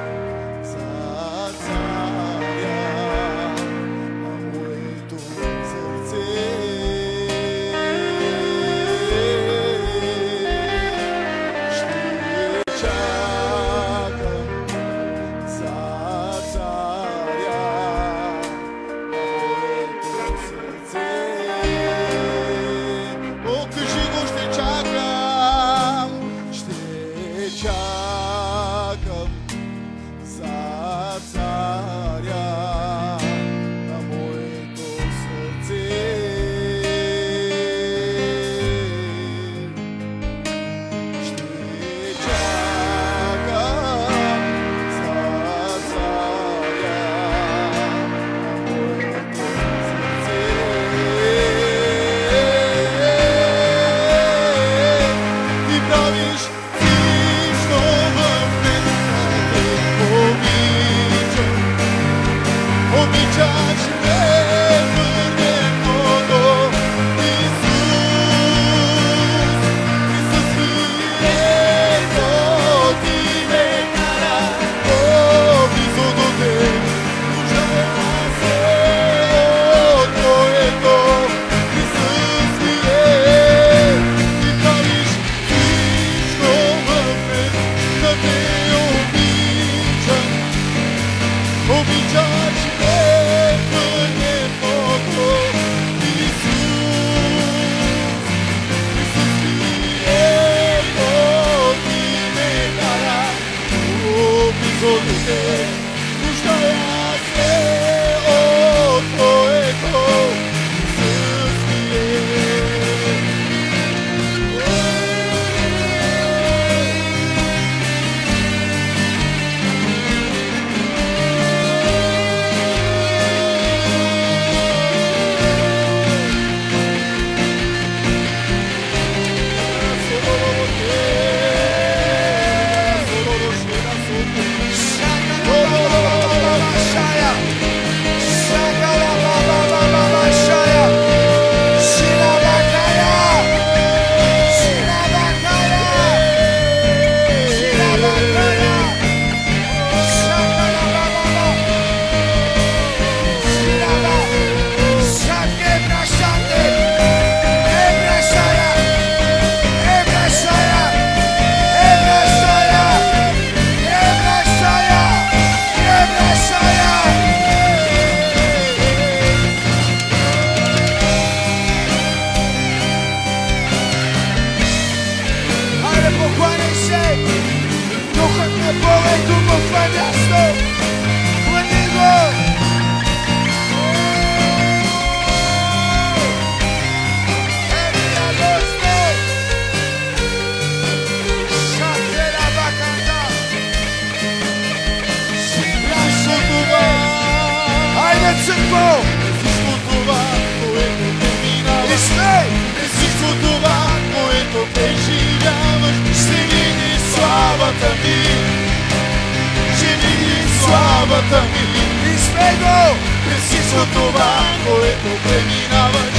славата ми. Изпей го! През всичко това, което преминаваш,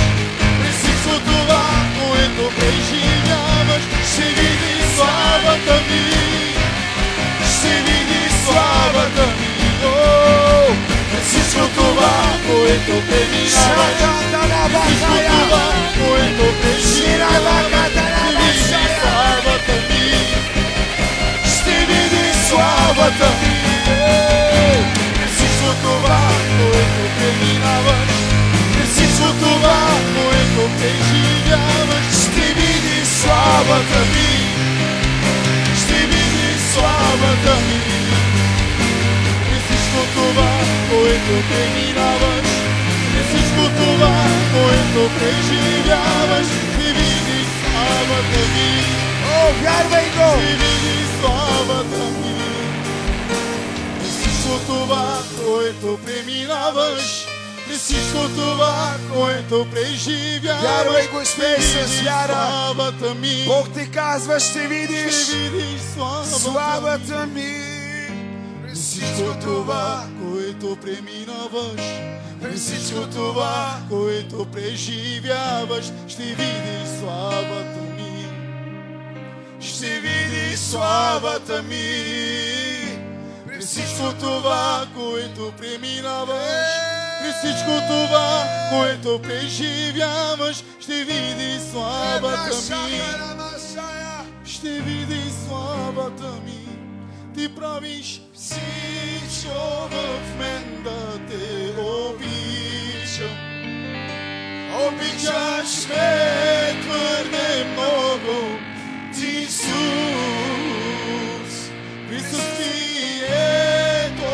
през всичко това, което преживяваш, ще види славата ми. Ще види славата ми. През всичко това, което преминаваш, през всичко това, което преживяваш, ще види славата ми. Ще види славата ми. През всичко това, което преминаваш, през всичко това, което преживяваш, ще види славата ми. Ще види славата ми. През всичко това, което преминаваш, през всичко това, което преживяваш, ще види славата ми. О, вярвай го! Ще види славата ми. През всичко това, което преминаваш, през всичко това, което преживяваш, Вярвай го, изпей ще с видиш вяра. славата ми. Бог ти казва, ще видиш Ще видиш славата ми. През всичко това, което преминаваш, през всичко това, което преживяваш, ще видиш славата ми. Ще видиш славата ми. През всичко това, което преминаваш, през всичко това, което преживяваш, ще видиш славата ми. Ще видиш славата ми. Ти правиш всичко в мен да те обичам. Обичаш ме твърде много, ти Исус. Присъствието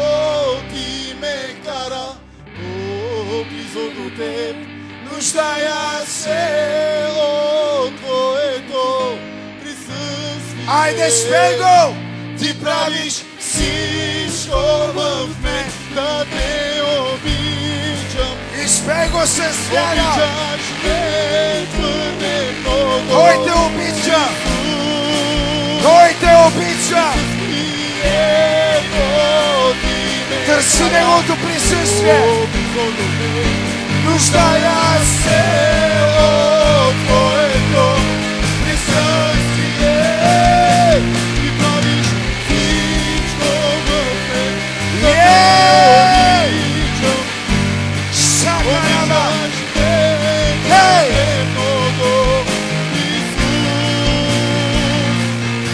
ти ме кара по-близо до теб. Нуждая се от твоето присъствие. Айде, спей го! Ти правиш всичко в мен да те обичам. Изпей го с вяра! Обичаш ме твърде много. Той те обича! Той те обича! Търси Неговото присъствие! Нуждая се от твоето присъствие. Ти правиш всичко в мен да те обичам. Шакарама! Обичаш ме твърде много, Исус.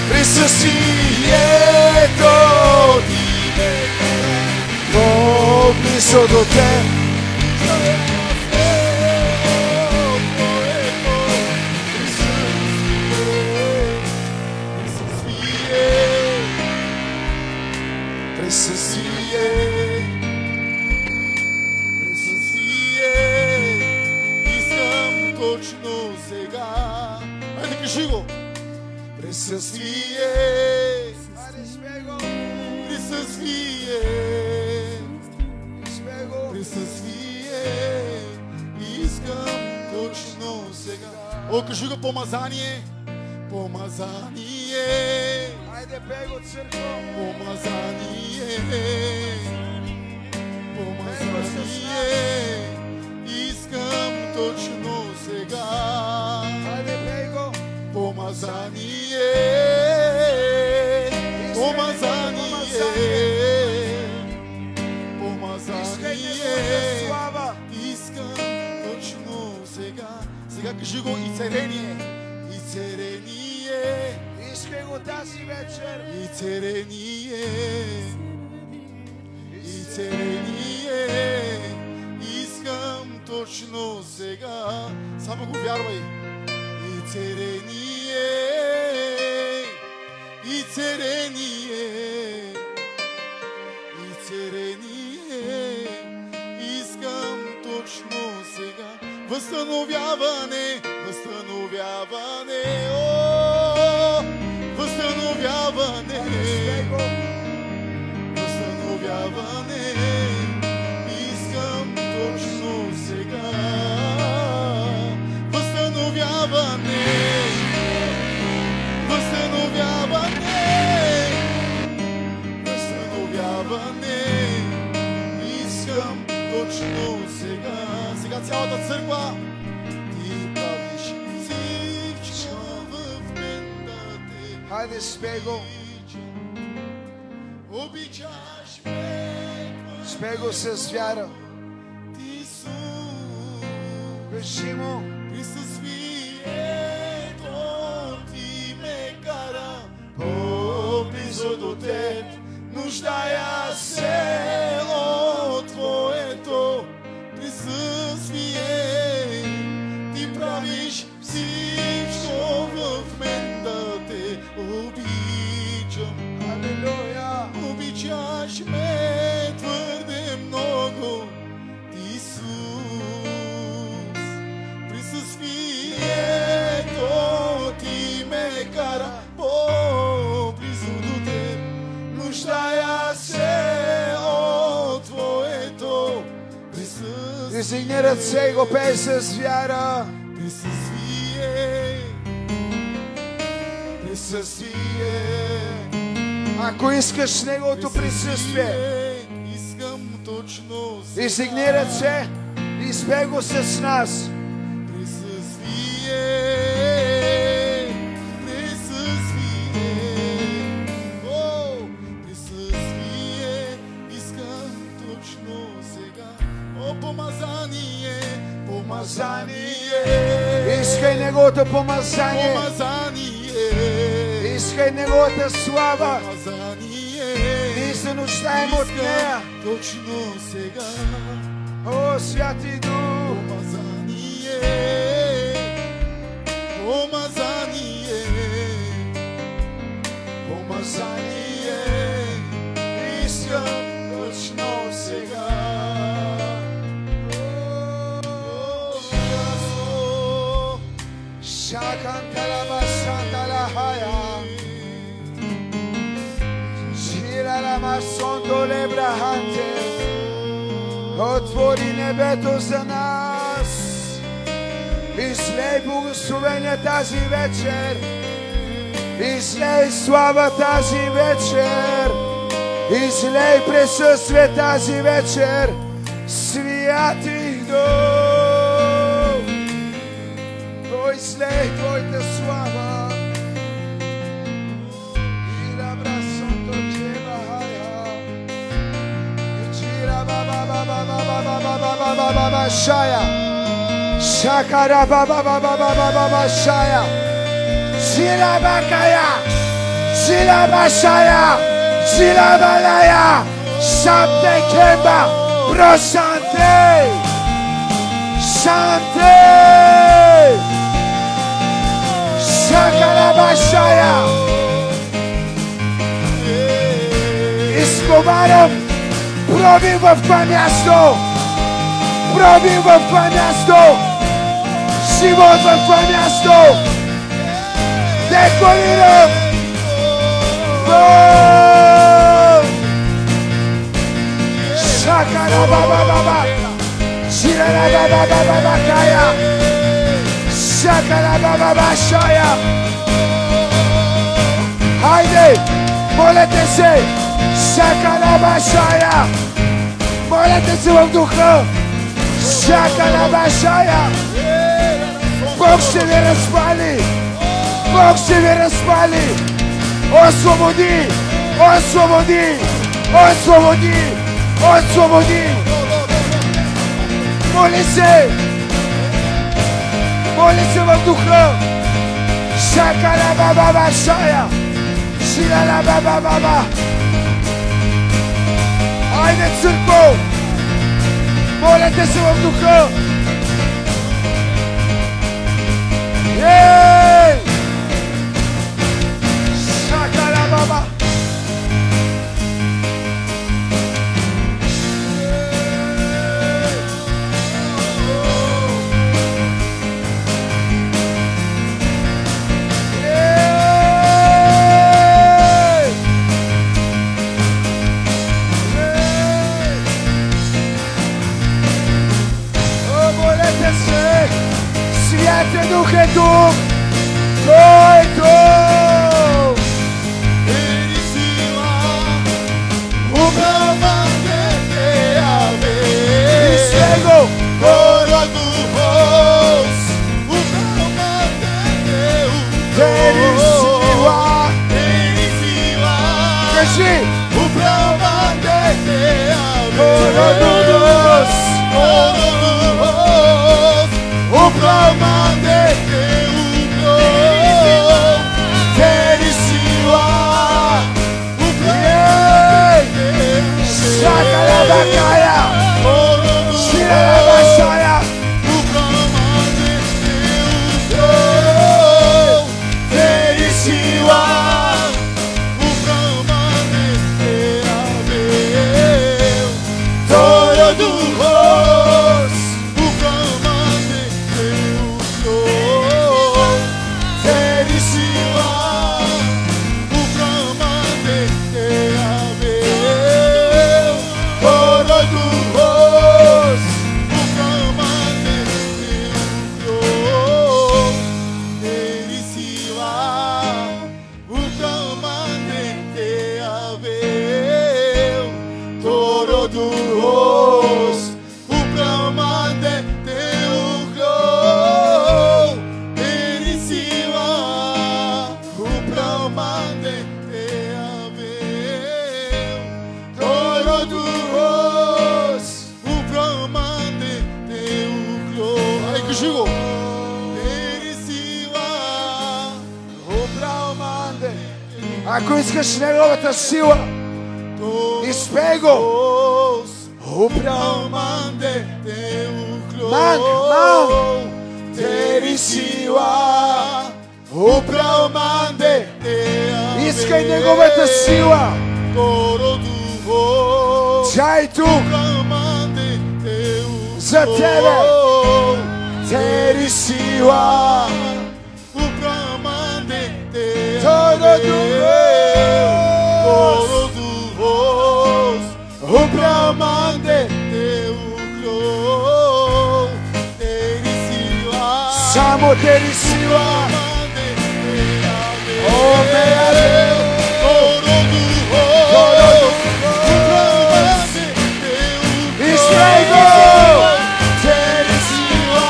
Присъствието Ти ме кара по-близо до теб. Присъствие, присъствие, присъствие, искам точно сега. О, кажи го, помазание, помазание, Айде, пей го, църкво! помазание, помазание, искам точно сега. Айде, пей го! Помазание, помазание, помазание, искам точно сега. Сега кажи го, изцеление, изцеление, Искай го тази вечер! изцеление, изцеление, искам точно сега. Само го вярвай. Изцеление, изцеление, изцеление, искам точно сега. Възстановяване, възстановяване, о, възстановяване, възстановяване, искам точно сега. Възстановяване, възстановяване, възстановяване, църква. Ти правиш всичко в мен да те Хайде, спей го. обичаш ме. Спей го с вяра. Исус, Кажи му. присъствието ти ме кара по-близо до теб. Нуждая се от твоето присъствие. Ти правиш всичко в мен да те обичам. Алелуя. Обичаш ме твърде много, Исус. Присъствието ти ме кара по-близо до теб. Нуждая се от твоето присъствие. Дизигни ръце и го пей с вяра. Присъствие. Присъствие. Ако искаш Неговото присъствие, Искам точно дизигни ръце и спей го с нас. присъствие. Присъствие. О, присъствие. Искам точно сега. О, помазание. Помазание. Искай Неговото помазание. Помазание. Искай Неговата слава. Помазание. Ние се нуждаем от нея. Точно сега. О, Святи Дух. Помазание. Помазание. Помазание. Искам точно сега. О, Шакантала басантала хая. Ширала масондо лебраханте. Отвори небето за нас. Излей благословение тази вечер. Излей слава тази вечер. Излей присъствие тази вечер. Святи Дух. О, излей Твоята слава. Ира брасонто джеба хая. Ичира баба баба баба баба баба баба баба шая. Шакара баба баба баба баба шая. Ичира бакая. Ичира башая. Ичира балая. Шапте кемба. Бросанте. Шанте. Шакара башая. Изговарям. Пробим в това място. Пробим в това място. Живот в това място. Декорирам. Шакара баба баба. Ширара баба баба бакая. Шакара баба башая. Хайде, молете се. Шакара башая. Молете се в духа. Шакара башая. Бог ще ви разпали. Бог ще ви разпали. Освободи. Освободи. Освободи. Освободи. Моли се. Моли се в духа. Шакара баба башая. Ширара баба баба. Айде, църкво! Молете се в духа! Ей! Шакара баба! Святия Дух е тук! Той е тук! Ери сила, управлявате те, аве. Излей го! Ора духа, Кажи! Upravandete Torodumos! Upravandete Teri sila Shakalabakaya! Shirabashaya! Teri sila Ако искаш неговата сила, изпей го. Манг, Тери сила, искай неговата сила. Тя е тук за тебе. Тери сила. Само тери сила. О, мея. Изпей го. Тери сила.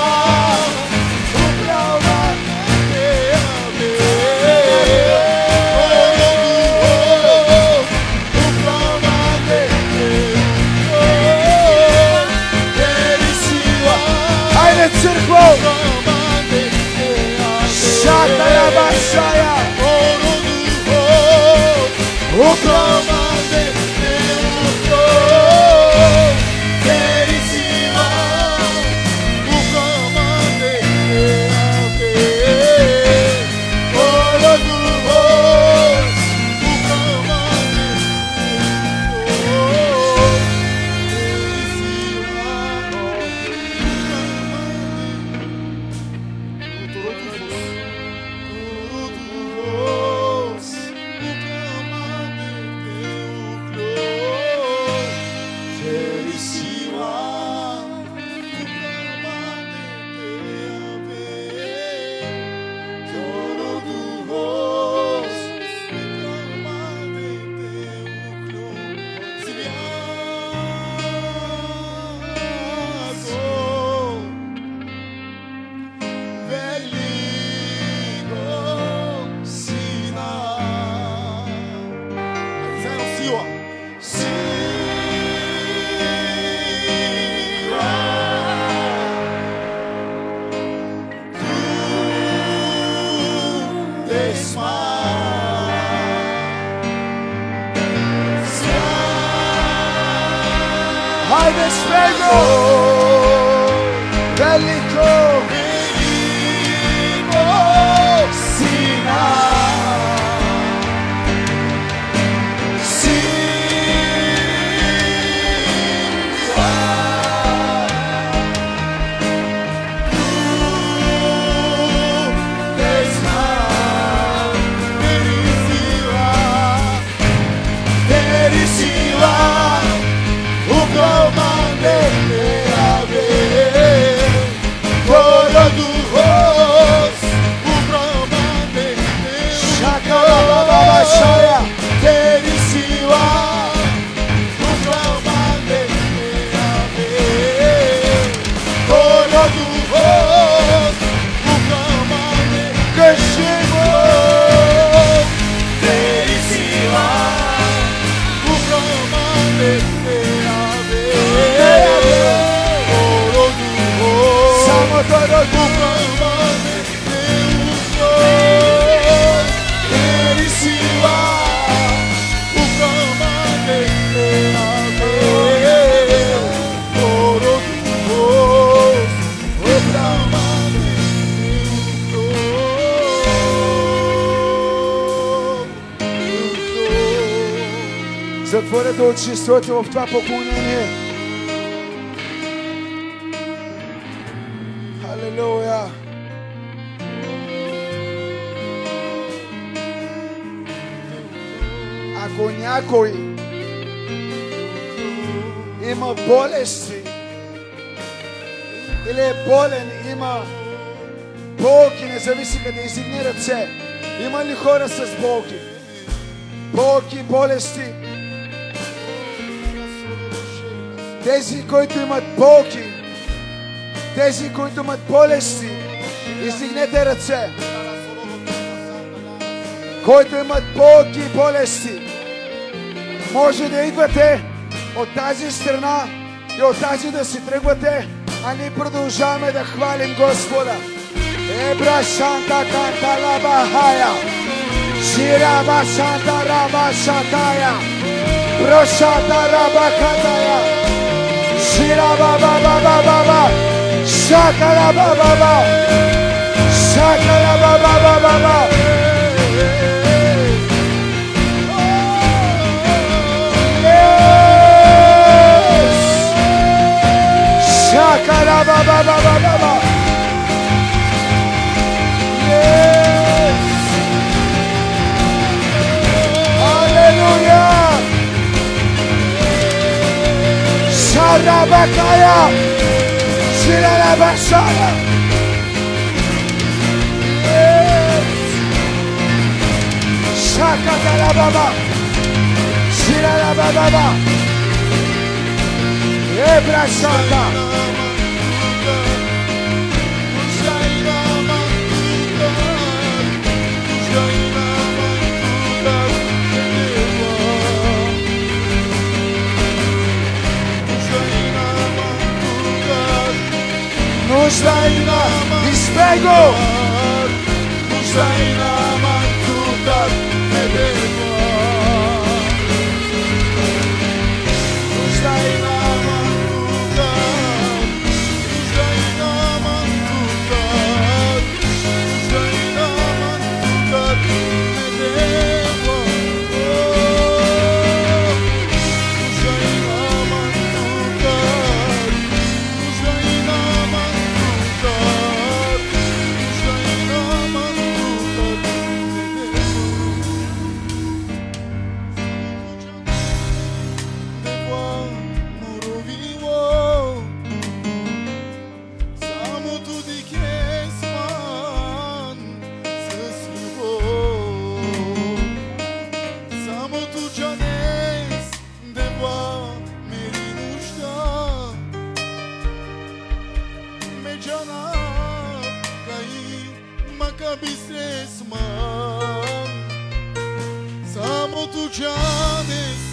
Хайде, църква! Шаталабашая! Хайде, спей го! Велико! Велико сина! Teri sila, upravo mandete. затворете очи, стойте в това поклонение. Халелуя! Ако някой има болести или е болен, има болки, не зависи къде, издигни ръце. Има ли хора с болки? Болки, болести. Тези, които имат болки, тези, които имат болести, издигнете ръце. Които имат болки и болести, може да идвате от тази страна и от тази да си тръгвате, а ние продължаваме да хвалим Господа. Ебра Санта Канта Лабахая, Шираба Санта Раба Шатая, Прошата Раба Катая, Шираба Баба Баба, Шакала Баба, Шакала Баба Баба. Shakara baba baba baba. Yes. Hallelujah. Sharabakaya. Shirabashaya. Yes. Shakara baba. Shirababa. Ebra Shaka. Нужда има избего. Нужда има мантукар небего. Нужда има мантукар. Нужда има мантукар. Нужда има мантукар небего. Нужда има мантукар. Нужда има Samo tu janes